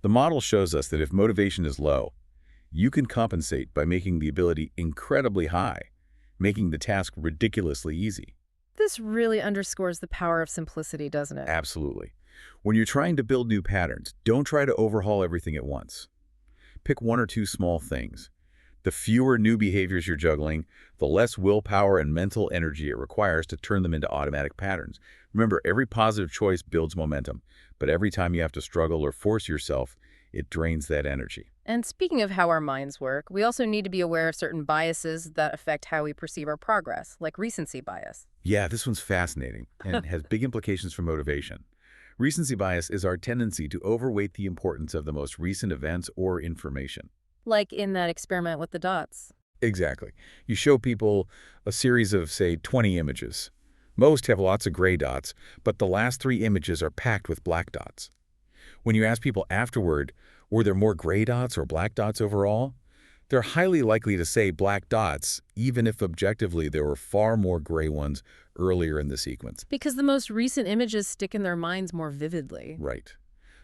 The model shows us that if motivation is low, you can compensate by making the ability incredibly high, making the task ridiculously easy. This really underscores the power of simplicity, doesn't it? Absolutely. When you're trying to build new patterns, don't try to overhaul everything at once. Pick one or two small things. The fewer new behaviors you're juggling, the less willpower and mental energy it requires to turn them into automatic patterns. Remember, every positive choice builds momentum, but every time you have to struggle or force yourself, it drains that energy. And speaking of how our minds work, we also need to be aware of certain biases that affect how we perceive our progress, like recency bias. Yeah, this one's fascinating and has big implications for motivation. Recency bias is our tendency to overweight the importance of the most recent events or information. Like in that experiment with the dots. Exactly. You show people a series of, say, 20 images. Most have lots of gray dots, but the last 3 images are packed with black dots. When you ask people afterward, were there more gray dots or black dots overall? They're highly likely to say black dots, even if objectively there were far more gray ones earlier in the sequence. Because the most recent images stick in their minds more vividly. Right.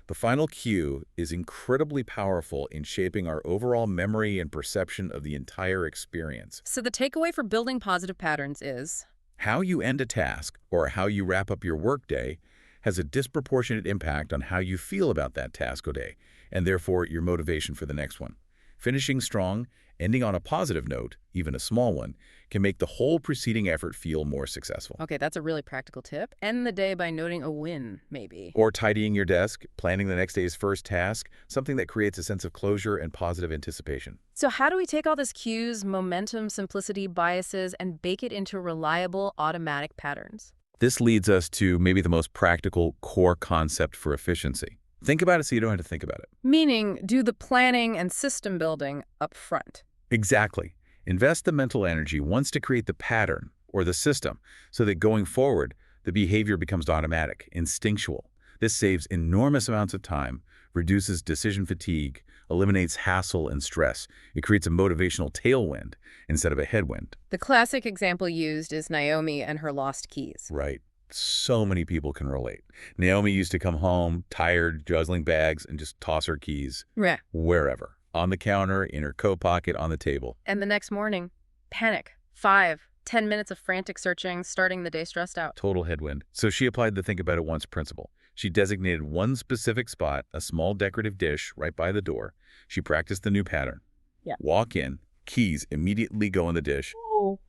The final cue is incredibly powerful in shaping our overall memory and perception of the entire experience. So the takeaway for building positive patterns is, How you end a task or how you wrap up your workday has a disproportionate impact on how you feel about that task or day, and therefore your motivation for the next one. Finishing strong, ending on a positive note, even a small one, can make the whole preceding effort feel more successful. okay, that's a really practical tip. End the day by noting a win, maybe. Or tidying your desk, planning the next day's first task, something that creates a sense of closure and positive anticipation. So how do we take all these cues, momentum, simplicity, biases, and bake it into reliable, automatic patterns? This leads us to maybe the most practical core concept for efficiency. Think about it so you don't have to think about it. Meaning, do the planning and system building up front. Exactly. Invest the mental energy once to create the pattern or the system so that going forward, the behavior becomes automatic, instinctual. This saves enormous amounts of time, reduces decision fatigue, eliminates hassle and stress. It creates a motivational tailwind instead of a headwind. The classic example used is Naomi and her lost keys. Right. So many people can relate. Naomi used to come home, tired, juggling bags, and just toss her keys Yeah. wherever. On the counter, in her coat pocket, on the table. And the next morning, panic. 5, 10 minutes of frantic searching, starting the day stressed out. Total headwind. So she applied the think about it once principle. She designated one specific spot, a small decorative dish right by the door. She practiced the new pattern. Yeah. Walk in, keys immediately go in the dish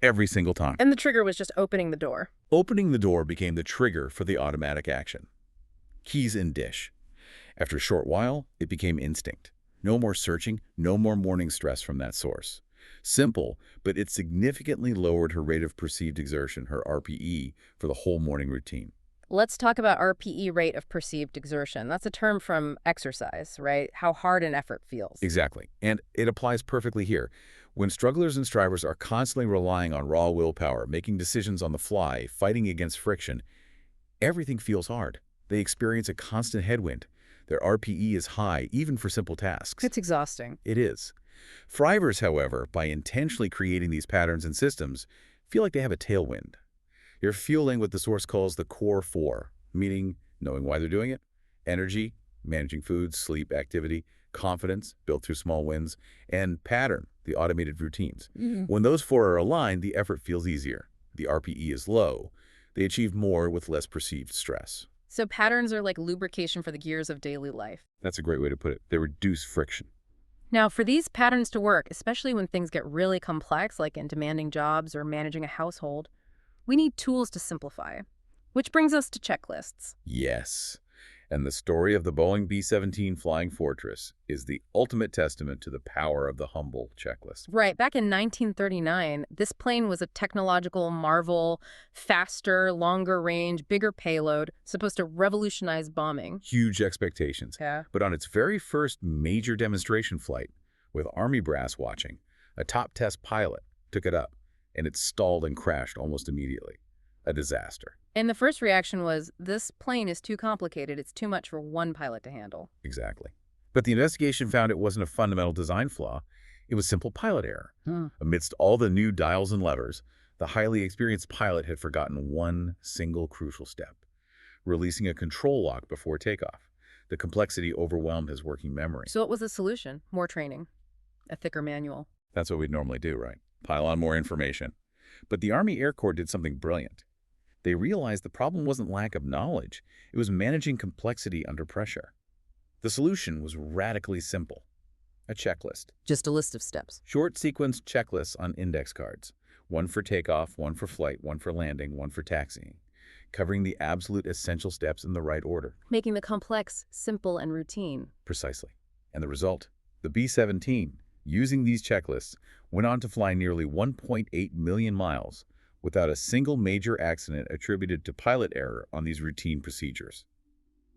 every single time. And the trigger was just opening the door. Opening the door became the trigger for the automatic action. Keys in dish. After a short while, it became instinct. No more searching, no more morning stress from that source. Simple, but it significantly lowered her rate of perceived exertion, her RPE, for the whole morning routine. Let's talk about RPE, rate of perceived exertion. That's a term from exercise, right? How hard an effort feels. Exactly. And it applies perfectly here. When strugglers and strivers are constantly relying on raw willpower, making decisions on the fly, fighting against friction, everything feels hard. They experience a constant headwind. Their RPE is high, even for simple tasks. It's exhausting. It is. Thrivers, however, by intentionally creating these patterns and systems, feel like they have a tailwind. You're fueling what the source calls the core 4, meaning knowing why they're doing it, energy, managing food, sleep, activity, confidence, built through small wins, and pattern, the automated routines. When those 4 are aligned, the effort feels easier. The RPE is low. They achieve more with less perceived stress. So patterns are like lubrication for the gears of daily life. That's a great way to put it. They reduce friction. Now, for these patterns to work, especially when things get really complex, like in demanding jobs or managing a household, we need tools to simplify. Which brings us to checklists. Yes. And the story of the Boeing B-17 Flying Fortress is the ultimate testament to the power of the humble checklist. Right. Back in 1939, this plane was a technological marvel, faster, longer range, bigger payload, supposed to revolutionize bombing. Huge expectations. Yeah. But on its very first major demonstration flight, with Army brass watching, a top test pilot took it up, and it stalled and crashed almost immediately. A disaster. And the first reaction was, this plane is too complicated. It's too much for one pilot to handle. Exactly. But the investigation found it wasn't a fundamental design flaw. It was simple pilot error. Amidst all the new dials and levers, the highly experienced pilot had forgotten one single crucial step: releasing a control lock before takeoff. The complexity overwhelmed his working memory. So what was the solution? More training, a thicker manual. That's what we'd normally do, right? Pile on more information. But the Army Air Corps did something brilliant. They realized the problem wasn't lack of knowledge. It was managing complexity under pressure. The solution was radically simple: a checklist. Just a list of steps. Short sequence checklists on index cards. One for takeoff, one for flight, one for landing, one for taxiing, covering the absolute essential steps in the right order. Making the complex simple and routine. Precisely. And the result? The B-17, using these checklists, went on to fly nearly 1.8 million miles without a single major accident attributed to pilot error on these routine procedures.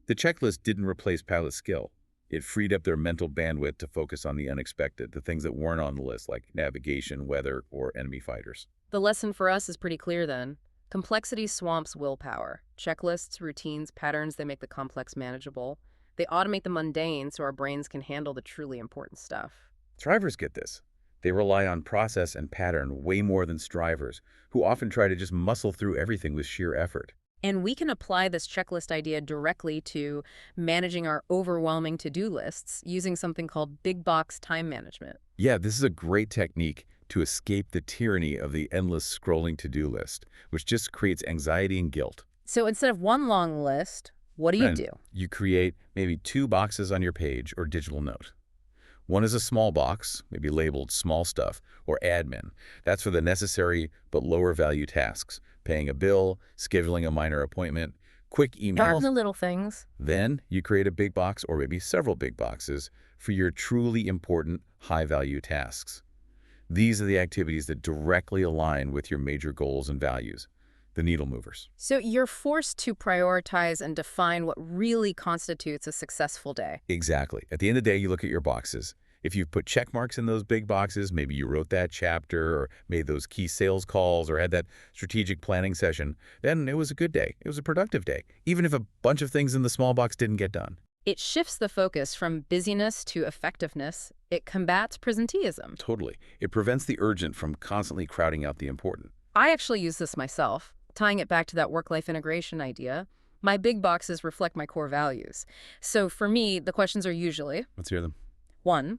The checklist didn't replace pilot skill. It freed up their mental bandwidth to focus on the unexpected, the things that weren't on the list, like navigation, weather, or enemy fighters. The lesson for us is pretty clear then. Complexity swamps willpower. Checklists, routines, patterns, they make the complex manageable. They automate the mundane so our brains can handle the truly important stuff. Drivers get this. They rely on process and pattern way more than strivers, who often try to just muscle through everything with sheer effort. And we can apply this checklist idea directly to managing our overwhelming to-do lists using something called big box time management. Yeah, this is a great technique to escape the tyranny of the endless scrolling to-do list, which just creates anxiety and guilt. So instead of one long list, what do you do? You create maybe 2 boxes on your page or digital note. One is a small box, maybe labeled small stuff or admin. That's for the necessary but lower value tasks: paying a bill, scheduling a minor appointment, quick emails. The little things. Then you create a big box, or maybe several big boxes, for your truly important high value tasks. These are the activities that directly align with your major goals and values, the needle movers. So you're forced to prioritize and define what really constitutes a successful day. Exactly. At the end of the day, you look at your boxes. If you've put check marks in those big boxes, maybe you wrote that chapter or made those key sales calls or had that strategic planning session, then it was a good day. It was a productive day, even if a bunch of things in the small box didn't get done. It shifts the focus from busyness to effectiveness. It combats presenteeism. Totally. It prevents the urgent from constantly crowding out the important. I actually use this myself, tying it back to that work-life integration idea. My big boxes reflect my core values. So for me, the questions are usually, Let's hear them. 1,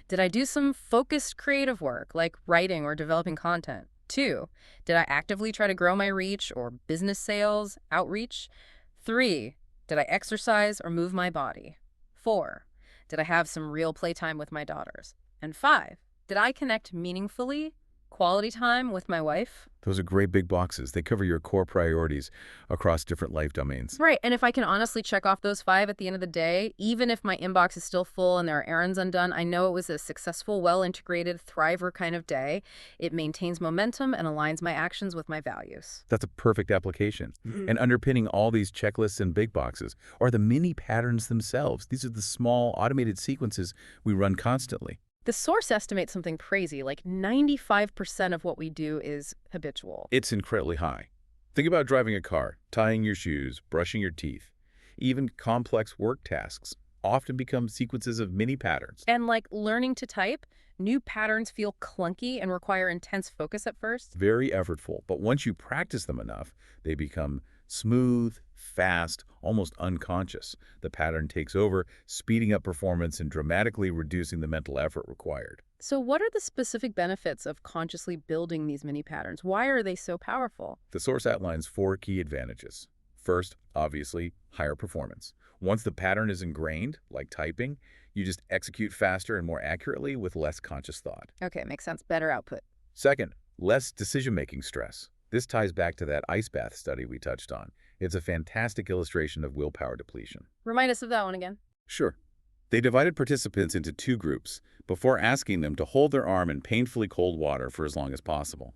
did I do some focused creative work, like writing or developing content? 2, did I actively try to grow my reach or business sales, outreach? 3, did I exercise or move my body? 4, did I have some real playtime with my daughters? And 5, did I connect meaningfully, quality time with my wife? Those are great big boxes. They cover your core priorities across different life domains. Right, and if I can honestly check off those 5 at the end of the day, even if my inbox is still full and there are errands undone, I know it was a successful, well-integrated, thriver kind of day. It maintains momentum and aligns my actions with my values. That's a perfect application. And underpinning all these checklists and big boxes are the mini patterns themselves. These are the small automated sequences we run constantly. The source estimates something crazy, like 95% of what we do is habitual. It's incredibly high. Think about driving a car, tying your shoes, brushing your teeth. Even complex work tasks often become sequences of mini patterns. And like learning to type, new patterns feel clunky and require intense focus at first. Very effortful, but once you practice them enough, they become smooth, fast, almost unconscious. The pattern takes over, speeding up performance and dramatically reducing the mental effort required. So what are the specific benefits of consciously building these mini patterns? Why are they so powerful? The source outlines 4 key advantages. First, obviously, higher performance. Once the pattern is ingrained, like typing, you just execute faster and more accurately with less conscious thought. Okay, makes sense. Better output. Second, less decision-making stress. This ties back to that ice bath study we touched on. It's a fantastic illustration of willpower depletion. Remind us of that one again. Sure. They divided participants into two groups before asking them to hold their arm in painfully cold water for as long as possible.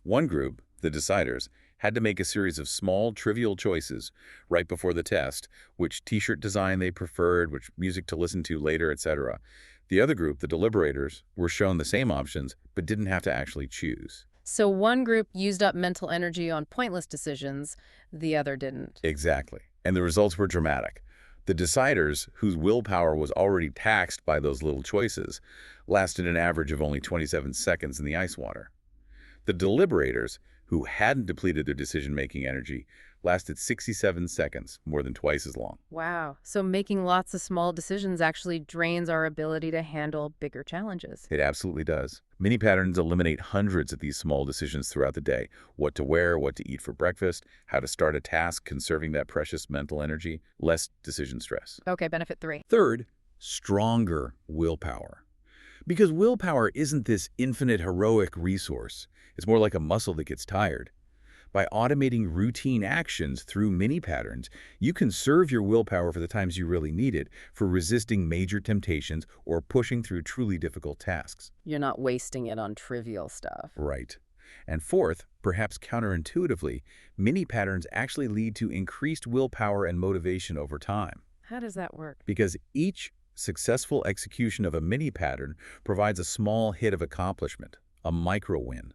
One group, the deciders, had to make a series of small, trivial choices right before the test, which t-shirt design they preferred, which music to listen to later, etc. The other group, the deliberators, were shown the same options but didn't have to actually choose. So one group used up mental energy on pointless decisions, the other didn't. Exactly. And the results were dramatic. The deciders, whose willpower was already taxed by those little choices, lasted an average of only 27 seconds in the ice water. The deliberators, who hadn't depleted their decision-making energy, lasted 67 seconds, more than twice as long. Wow. So making lots of small decisions actually drains our ability to handle bigger challenges. It absolutely does. Many patterns eliminate hundreds of these small decisions throughout the day. What to wear, what to eat for breakfast, how to start a task, conserving that precious mental energy, less decision stress. Okay, benefit 3. Third, stronger willpower. Because willpower isn't this infinite heroic resource. It's more like a muscle that gets tired. By automating routine actions through mini patterns, you conserve your willpower for the times you really need it, for resisting major temptations or pushing through truly difficult tasks. You're not wasting it on trivial stuff. Right. And fourth, perhaps counterintuitively, mini patterns actually lead to increased willpower and motivation over time. How does that work? Because each successful execution of a mini pattern provides a small hit of accomplishment, a micro win.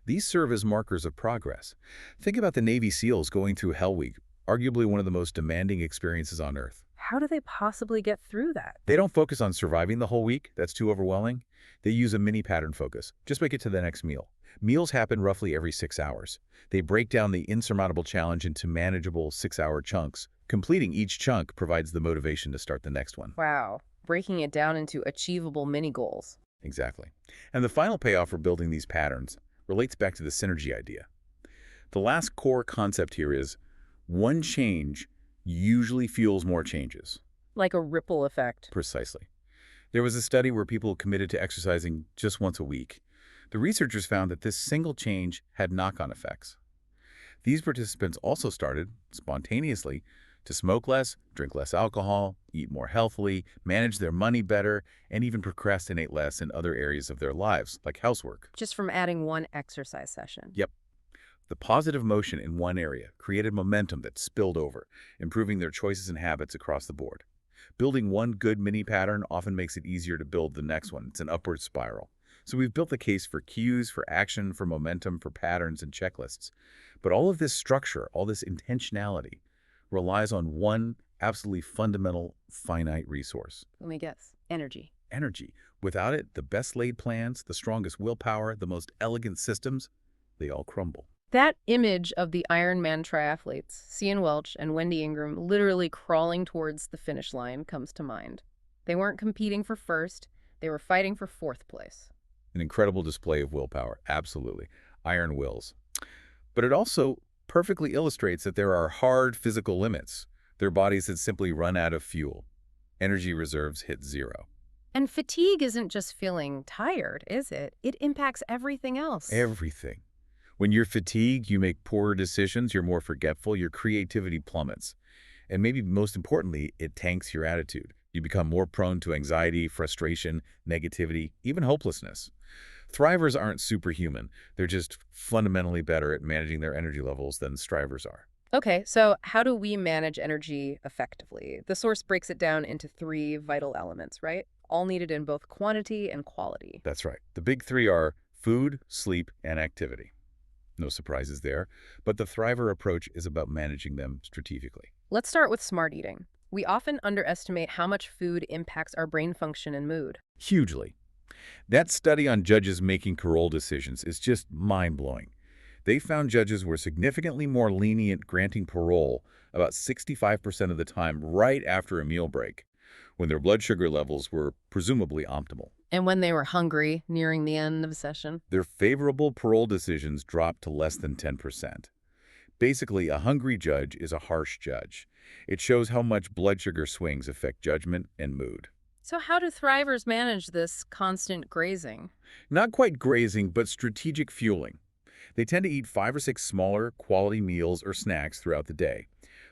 These serve as markers of progress. Think about the Navy SEALs going through Hell Week, arguably one of the most demanding experiences on Earth. How do they possibly get through that? They don't focus on surviving the whole week. That's too overwhelming. They use a mini pattern focus. Just make it to the next meal. Meals happen roughly every 6 hours. They break down the insurmountable challenge into manageable 6-hour chunks. Completing each chunk provides the motivation to start the next one. Wow. Breaking it down into achievable mini goals. Exactly. And the final payoff for building these patterns relates back to the synergy idea. The last core concept here is one change usually fuels more changes. Like a ripple effect. Precisely. There was a study where people committed to exercising just once a week. The researchers found that this single change had knock-on effects. These participants also started, spontaneously, to smoke less, drink less alcohol, eat more healthily, manage their money better, and even procrastinate less in other areas of their lives, like housework. Just from adding one exercise session. Yep. The positive motion in one area created momentum that spilled over, improving their choices and habits across the board. Building one good mini pattern often makes it easier to build the next one. It's an upward spiral. So we've built the case for cues, for action, for momentum, for patterns and checklists. But all of this structure, all this intentionality, relies on one absolutely fundamental, finite resource. Let me guess. Energy. Energy. Without it, the best laid plans, the strongest willpower, the most elegant systems, they all crumble. That image of the Ironman triathletes, Cian Welch and Wendy Ingram, literally crawling towards the finish line comes to mind. They weren't competing for first, they were fighting for fourth place. An incredible display of willpower, absolutely. Iron wills. But it also perfectly illustrates that there are hard physical limits. Their bodies had simply run out of fuel. Energy reserves hit zero. And fatigue isn't just feeling tired, is it? It impacts everything else. Everything. When you're fatigued, you make poorer decisions, you're more forgetful, your creativity plummets. And maybe most importantly, it tanks your attitude. You become more prone to anxiety, frustration, negativity, even hopelessness. Thrivers aren't superhuman. They're just fundamentally better at managing their energy levels than strivers are. Okay, so how do we manage energy effectively? The source breaks it down into 3 vital elements, right? All needed in both quantity and quality. That's right. The big 3 are food, sleep, and activity. No surprises there, but the Thriver approach is about managing them strategically. Let's start with smart eating. We often underestimate how much food impacts our brain function and mood. Hugely. That study on judges making parole decisions is just mind-blowing. They found judges were significantly more lenient granting parole about 65% of the time right after a meal break, when their blood sugar levels were presumably optimal. And when they were hungry, nearing the end of a session. Their favorable parole decisions dropped to less than 10%. Basically, a hungry judge is a harsh judge. It shows how much blood sugar swings affect judgment and mood. So how do thrivers manage this constant grazing? Not quite grazing, but strategic fueling. They tend to eat 5 or 6 smaller, quality meals or snacks throughout the day.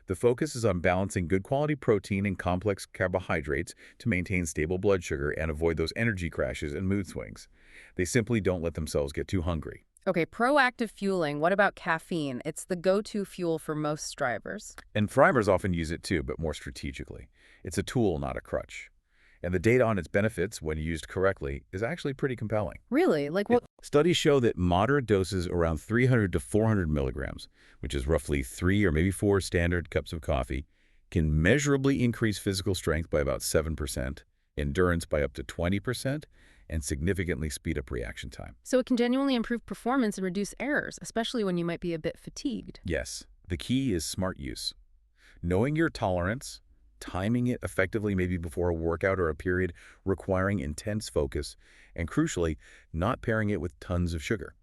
The focus is on balancing good quality protein and complex carbohydrates to maintain stable blood sugar and avoid those energy crashes and mood swings. They simply don't let themselves get too hungry. Okay, proactive fueling. What about caffeine? It's the go-to fuel for most drivers. And thrivers often use it too, but more strategically. It's a tool, not a crutch. And the data on its benefits, when used correctly, is actually pretty compelling. Really? Like what? Studies show that moderate doses around 300 to 400 milligrams, which is roughly 3 or maybe 4 standard cups of coffee, can measurably increase physical strength by about 7%, endurance by up to 20%, and significantly speed up reaction time. So it can genuinely improve performance and reduce errors, especially when you might be a bit fatigued. Yes, the key is smart use. Knowing your tolerance, timing it effectively maybe before a workout or a period requiring intense focus, and crucially, not pairing it with tons of sugar.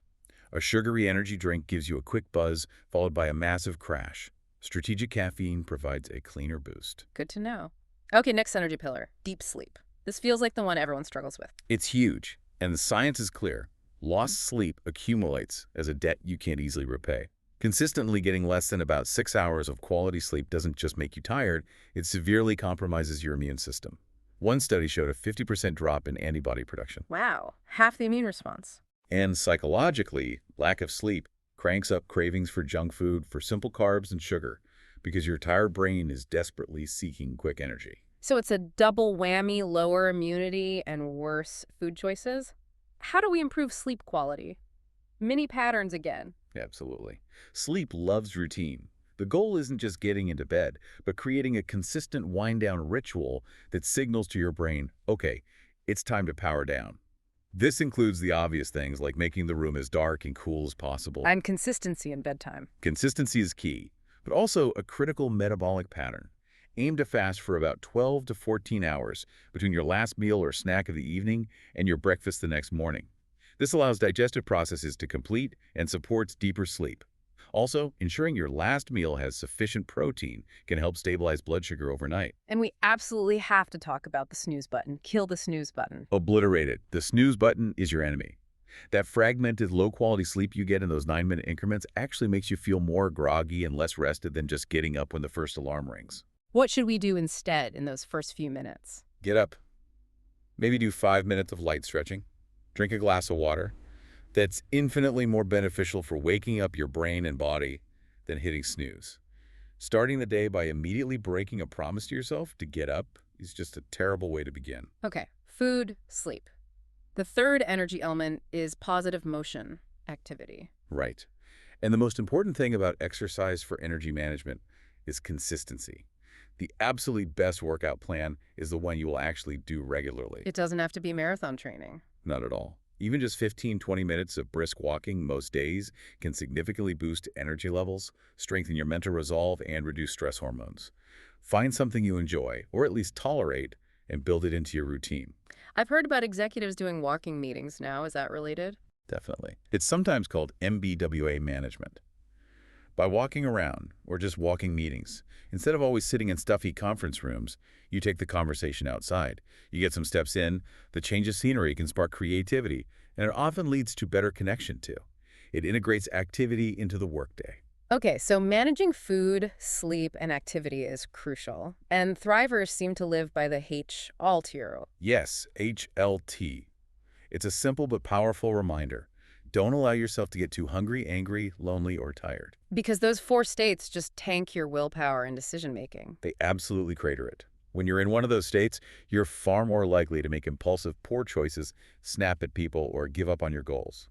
A sugary energy drink gives you a quick buzz followed by a massive crash. Strategic caffeine provides a cleaner boost. Good to know. Okay, next energy pillar, deep sleep. This feels like the one everyone struggles with. It's huge, and the science is clear. Lost sleep accumulates as a debt you can't easily repay. Consistently getting less than about 6 hours of quality sleep doesn't just make you tired, it severely compromises your immune system. One study showed a 50% drop in antibody production. Wow, half the immune response. And psychologically, lack of sleep cranks up cravings for junk food, for simple carbs and sugar, because your tired brain is desperately seeking quick energy. So it's a double whammy, lower immunity and worse food choices? How do we improve sleep quality? Mini patterns again. Absolutely. Sleep loves routine. The goal isn't just getting into bed, but creating a consistent wind-down ritual that signals to your brain, okay, it's time to power down. This includes the obvious things like making the room as dark and cool as possible. And consistency in bedtime. Consistency is key, but also a critical metabolic pattern. Aim to fast for about 12 to 14 hours between your last meal or snack of the evening and your breakfast the next morning. This allows digestive processes to complete and supports deeper sleep. Also, ensuring your last meal has sufficient protein can help stabilize blood sugar overnight. And we absolutely have to talk about the snooze button. Kill the snooze button. Obliterate it. The snooze button is your enemy. That fragmented, low-quality sleep you get in those 9-minute increments actually makes you feel more groggy and less rested than just getting up when the first alarm rings. What should we do instead in those first few minutes? Get up. Maybe do 5 minutes of light stretching. Drink a glass of water. That's infinitely more beneficial for waking up your brain and body than hitting snooze. Starting the day by immediately breaking a promise to yourself to get up is just a terrible way to begin. Okay, food, sleep. The third energy element is positive motion, activity. Right. And the most important thing about exercise for energy management is consistency. The absolute best workout plan is the one you will actually do regularly. It doesn't have to be marathon training. Not at all. Even just 15-20 minutes of brisk walking most days can significantly boost energy levels, strengthen your mental resolve, and reduce stress hormones. Find something you enjoy, or at least tolerate, and build it into your routine. I've heard about executives doing walking meetings now. Is that related? Definitely. It's sometimes called MBWA management. By walking around, or just walking meetings, instead of always sitting in stuffy conference rooms, you take the conversation outside. You get some steps in, the change of scenery can spark creativity, and it often leads to better connection too. It integrates activity into the workday. Okay, so managing food, sleep, and activity is crucial. And thrivers seem to live by the HALT. Yes, HLT. It's a simple but powerful reminder. Don't allow yourself to get too hungry, angry, lonely, or tired. Because those 4 states just tank your willpower and decision-making. They absolutely crater it. When you're in one of those states, you're far more likely to make impulsive, poor choices, snap at people, or give up on your goals.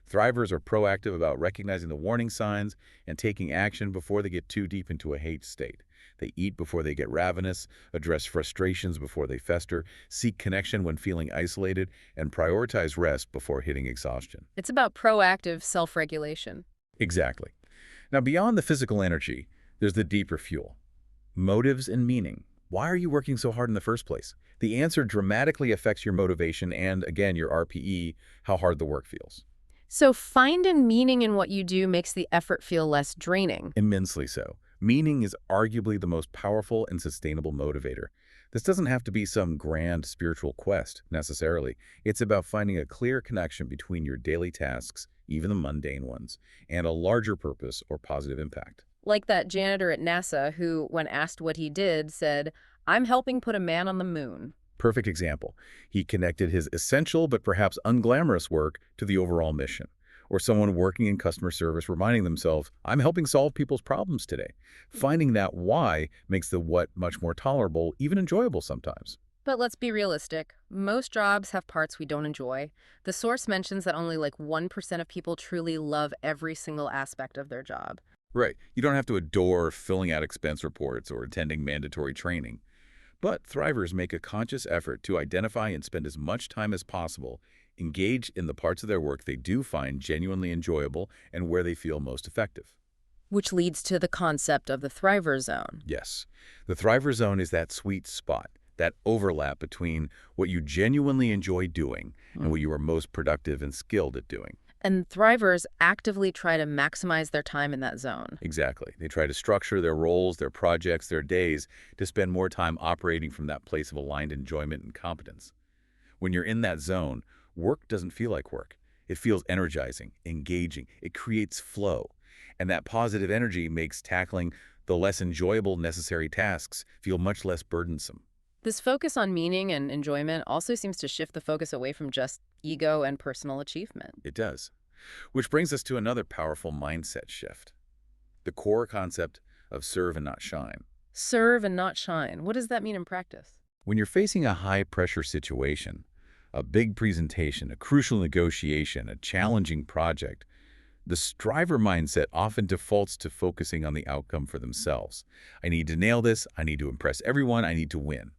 Thrivers are proactive about recognizing the warning signs and taking action before they get too deep into a hate state. They eat before they get ravenous, address frustrations before they fester, seek connection when feeling isolated, and prioritize rest before hitting exhaustion. It's about proactive self-regulation. Exactly. Now, beyond the physical energy, there's the deeper fuel. Motives and meaning. Why are you working so hard in the first place? The answer dramatically affects your motivation and, again, your RPE, how hard the work feels. So finding meaning in what you do makes the effort feel less draining. Immensely so. Meaning is arguably the most powerful and sustainable motivator. This doesn't have to be some grand spiritual quest, necessarily. It's about finding a clear connection between your daily tasks, even the mundane ones, and a larger purpose or positive impact. Like that janitor at NASA who, when asked what he did, said, "I'm helping put a man on the moon." Perfect example. He connected his essential but perhaps unglamorous work to the overall mission. Or someone working in customer service reminding themselves, I'm helping solve people's problems today. Finding that why makes the what much more tolerable, even enjoyable sometimes. But let's be realistic. Most jobs have parts we don't enjoy. The source mentions that only like 1% of people truly love every single aspect of their job. Right. You don't have to adore filling out expense reports or attending mandatory training. But thrivers make a conscious effort to identify and spend as much time as possible engaged in the parts of their work they do find genuinely enjoyable and where they feel most effective. Which leads to the concept of the thriver zone. Yes, the thriver zone is that sweet spot, that overlap between what you genuinely enjoy doing and what you are most productive and skilled at doing. And thrivers actively try to maximize their time in that zone. Exactly. They try to structure their roles, their projects, their days to spend more time operating from that place of aligned enjoyment and competence. When you're in that zone, work doesn't feel like work. It feels energizing, engaging. It creates flow. And that positive energy makes tackling the less enjoyable necessary tasks feel much less burdensome. This focus on meaning and enjoyment also seems to shift the focus away from just ego and personal achievement. It does. Which brings us to another powerful mindset shift. The core concept of serve and not shine. Serve and not shine. What does that mean in practice? When you're facing a high-pressure situation, a big presentation, a crucial negotiation, a challenging project, the striver mindset often defaults to focusing on the outcome for themselves. I need to nail this, I need to impress everyone, I need to win.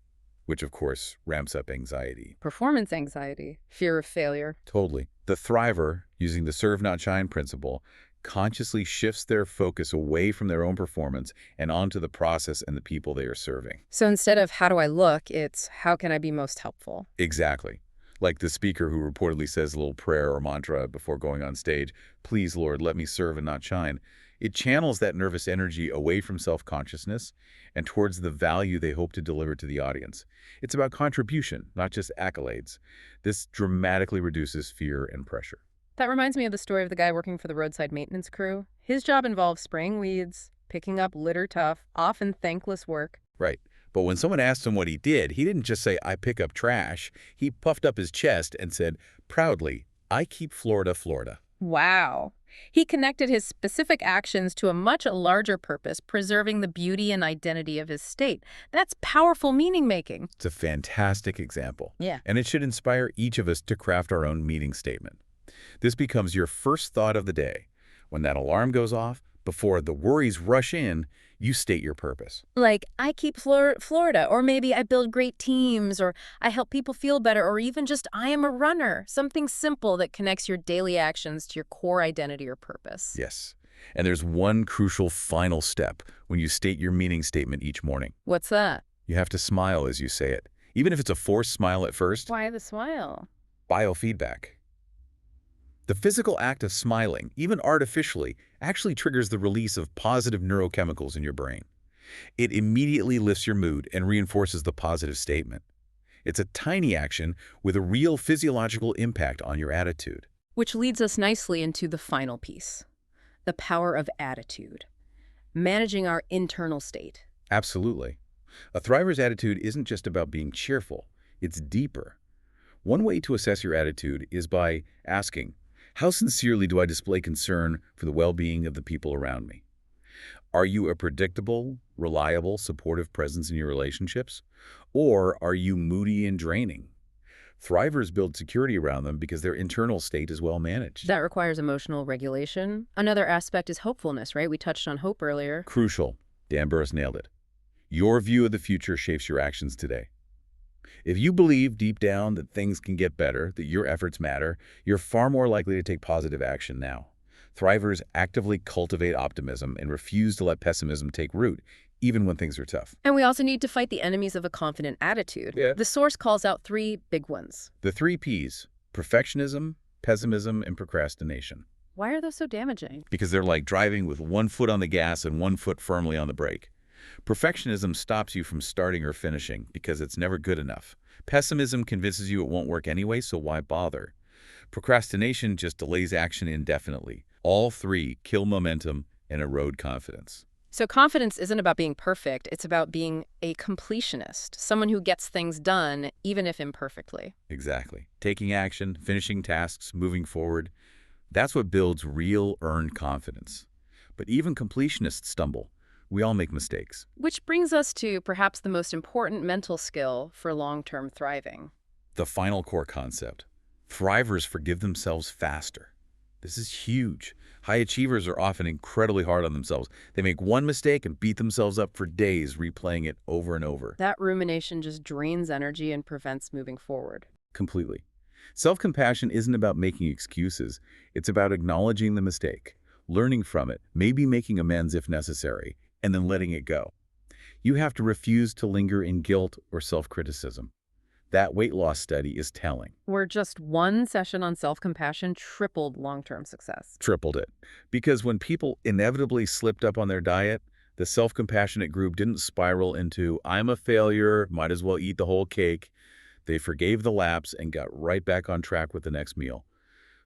Which, of course, ramps up anxiety. Performance anxiety, fear of failure. Totally. The thriver, using the serve not shine principle, consciously shifts their focus away from their own performance and onto the process and the people they are serving. So instead of how do I look, it's how can I be most helpful? Exactly. Like the speaker who reportedly says a little prayer or mantra before going on stage, please, Lord, let me serve and not shine. It channels that nervous energy away from self-consciousness and towards the value they hope to deliver to the audience. It's about contribution, not just accolades. This dramatically reduces fear and pressure. That reminds me of the story of the guy working for the roadside maintenance crew. His job involved spraying weeds, picking up litter-tough, often thankless work. Right. But when someone asked him what he did, he didn't just say, I pick up trash. He puffed up his chest and said, proudly, I keep Florida, Florida. Wow. He connected his specific actions to a much larger purpose, preserving the beauty and identity of his state. That's powerful meaning-making. It's a fantastic example. Yeah. And it should inspire each of us to craft our own meaning statement. This becomes your first thought of the day. When that alarm goes off, before the worries rush in, you state your purpose. Like, I keep Florida, or maybe I build great teams, or I help people feel better, or even just I am a runner. Something simple that connects your daily actions to your core identity or purpose. Yes. And there's one crucial final step when you state your meaning statement each morning. What's that? You have to smile as you say it. Even if it's a forced smile at first. Why the smile? Biofeedback. The physical act of smiling, even artificially, actually triggers the release of positive neurochemicals in your brain. It immediately lifts your mood and reinforces the positive statement. It's a tiny action with a real physiological impact on your attitude. Which leads us nicely into the final piece, the power of attitude, managing our internal state. Absolutely. A thriver's attitude isn't just about being cheerful. It's deeper. One way to assess your attitude is by asking, how sincerely do I display concern for the well-being of the people around me? Are you a predictable, reliable, supportive presence in your relationships? Or are you moody and draining? Thrivers build security around them because their internal state is well managed. That requires emotional regulation. Another aspect is hopefulness, right? We touched on hope earlier. Crucial. Dan Burris nailed it. Your view of the future shapes your actions today. If you believe deep down that things can get better, that your efforts matter, you're far more likely to take positive action now. Thrivers actively cultivate optimism and refuse to let pessimism take root, even when things are tough. And we also need to fight the enemies of a confident attitude. Yeah. The source calls out 3 big ones. The 3 Ps: perfectionism, pessimism, and procrastination. Why are those so damaging? Because they're like driving with one foot on the gas and one foot firmly on the brake. Perfectionism stops you from starting or finishing because it's never good enough. Pessimism convinces you it won't work anyway, so why bother? Procrastination just delays action indefinitely. All three kill momentum and erode confidence. So confidence isn't about being perfect, it's about being a completionist, someone who gets things done, even if imperfectly. Exactly. Taking action, finishing tasks, moving forward, that's what builds real earned confidence. But even completionists stumble. We all make mistakes. Which brings us to perhaps the most important mental skill for long-term thriving. The final core concept. Thrivers forgive themselves faster. This is huge. High achievers are often incredibly hard on themselves. They make one mistake and beat themselves up for days, replaying it over and over. That rumination just drains energy and prevents moving forward. Completely. Self-compassion isn't about making excuses. It's about acknowledging the mistake, learning from it, maybe making amends if necessary, and then letting it go. You have to refuse to linger in guilt or self-criticism. That weight loss study is telling. Where just one session on self-compassion tripled long-term success. Tripled it. Because when people inevitably slipped up on their diet, the self-compassionate group didn't spiral into, I'm a failure, might as well eat the whole cake. They forgave the lapse and got right back on track with the next meal.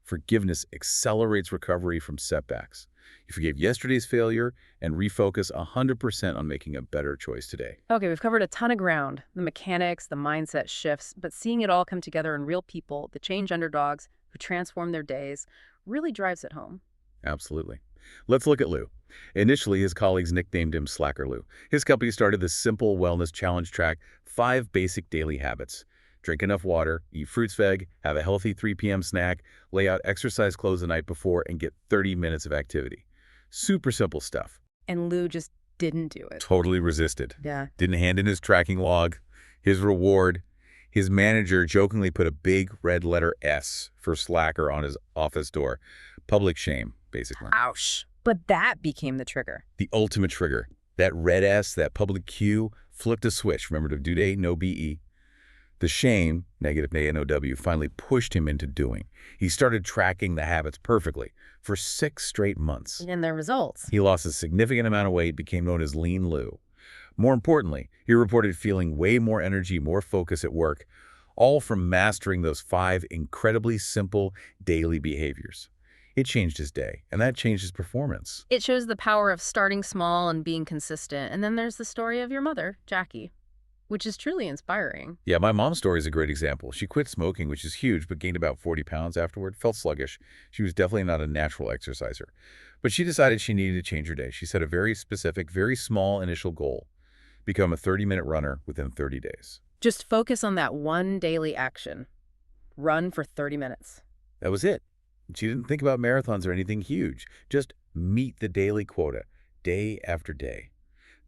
Forgiveness accelerates recovery from setbacks. You forgive yesterday's failure and refocus 100% on making a better choice today. Okay, we've covered a ton of ground. The mechanics, the mindset shifts, but seeing it all come together in real people, the change underdogs who transform their days, really drives it home. Absolutely. Let's look at Lou. Initially, his colleagues nicknamed him Slacker Lou. His company started this simple wellness challenge track, 5 basic daily habits. Drink enough water, eat fruits veg, have a healthy 3 p.m. snack, lay out exercise clothes the night before, and get 30 minutes of activity. Super simple stuff. And Lou just didn't do it. Totally resisted. Yeah. Didn't hand in his tracking log, his reward. His manager jokingly put a big red letter S for slacker on his office door. Public shame, basically. Ouch. But that became the trigger. The ultimate trigger. That red S, that public Q, flipped a switch. Remember to due date, no BE. The shame, negative NOW, finally pushed him into doing. He started tracking the habits perfectly for 6 straight months. And the results. He lost a significant amount of weight, became known as Lean Lou. More importantly, he reported feeling way more energy, more focus at work, all from mastering those 5 incredibly simple daily behaviors. It changed his day, and that changed his performance. It shows the power of starting small and being consistent. And then there's the story of your mother, Jackie, which is truly inspiring. Yeah, my mom's story is a great example. She quit smoking, which is huge, but gained about 40 pounds afterward, felt sluggish. She was definitely not a natural exerciser. But she decided she needed to change her day. She set a very specific, very small initial goal: become a 30-minute runner within 30 days. Just focus on that one daily action. Run for 30 minutes. That was it. She didn't think about marathons or anything huge. Just meet the daily quota, day after day.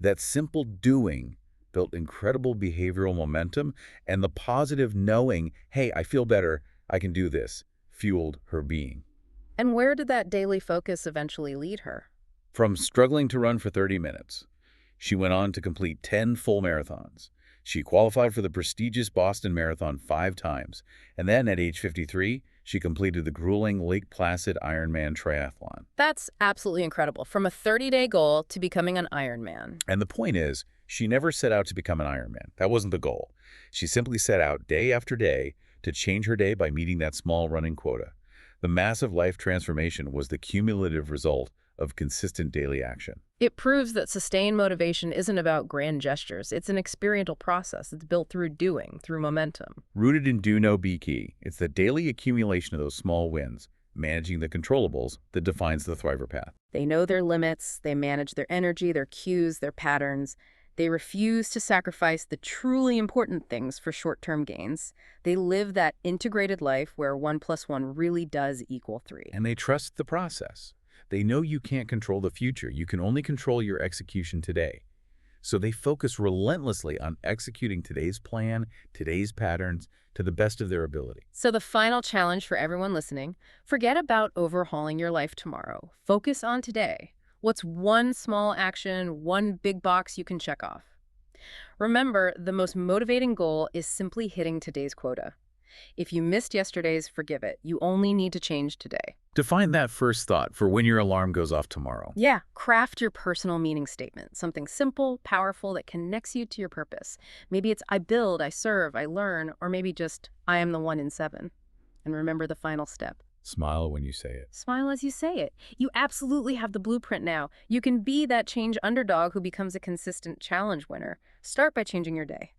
That simple doing built incredible behavioral momentum, and the positive knowing, hey, I feel better, I can do this, fueled her being. And where did that daily focus eventually lead her? From struggling to run for 30 minutes, she went on to complete 10 full marathons. She qualified for the prestigious Boston Marathon 5 times, and then at age 53, she completed the grueling Lake Placid Ironman triathlon. That's absolutely incredible. From a 30-day goal to becoming an Ironman. And the point is, she never set out to become an Ironman. That wasn't the goal. She simply set out day after day to change her day by meeting that small running quota. The massive life transformation was the cumulative result of consistent daily action. It proves that sustained motivation isn't about grand gestures. It's an experiential process. It's built through doing, through momentum. Rooted in do, know, be key. It's the daily accumulation of those small wins, managing the controllables, that defines the Thriver path. They know their limits. They manage their energy, their cues, their patterns. They refuse to sacrifice the truly important things for short-term gains. They live that integrated life where 1 + 1 really does equal 3. And they trust the process. They know you can't control the future. You can only control your execution today. So they focus relentlessly on executing today's plan, today's patterns, to the best of their ability. So the final challenge for everyone listening, forget about overhauling your life tomorrow. Focus on today. What's one small action, one big box you can check off? Remember, the most motivating goal is simply hitting today's quota. If you missed yesterday's, forgive it. You only need to change today. Define that first thought for when your alarm goes off tomorrow. Yeah, craft your personal meaning statement. Something simple, powerful, that connects you to your purpose. Maybe it's I build, I serve, I learn, or maybe just I am the 1 in 7. And remember the final step. Smile when you say it. Smile as you say it. You absolutely have the blueprint now. You can be that change underdog who becomes a consistent challenge winner. Start by changing your day.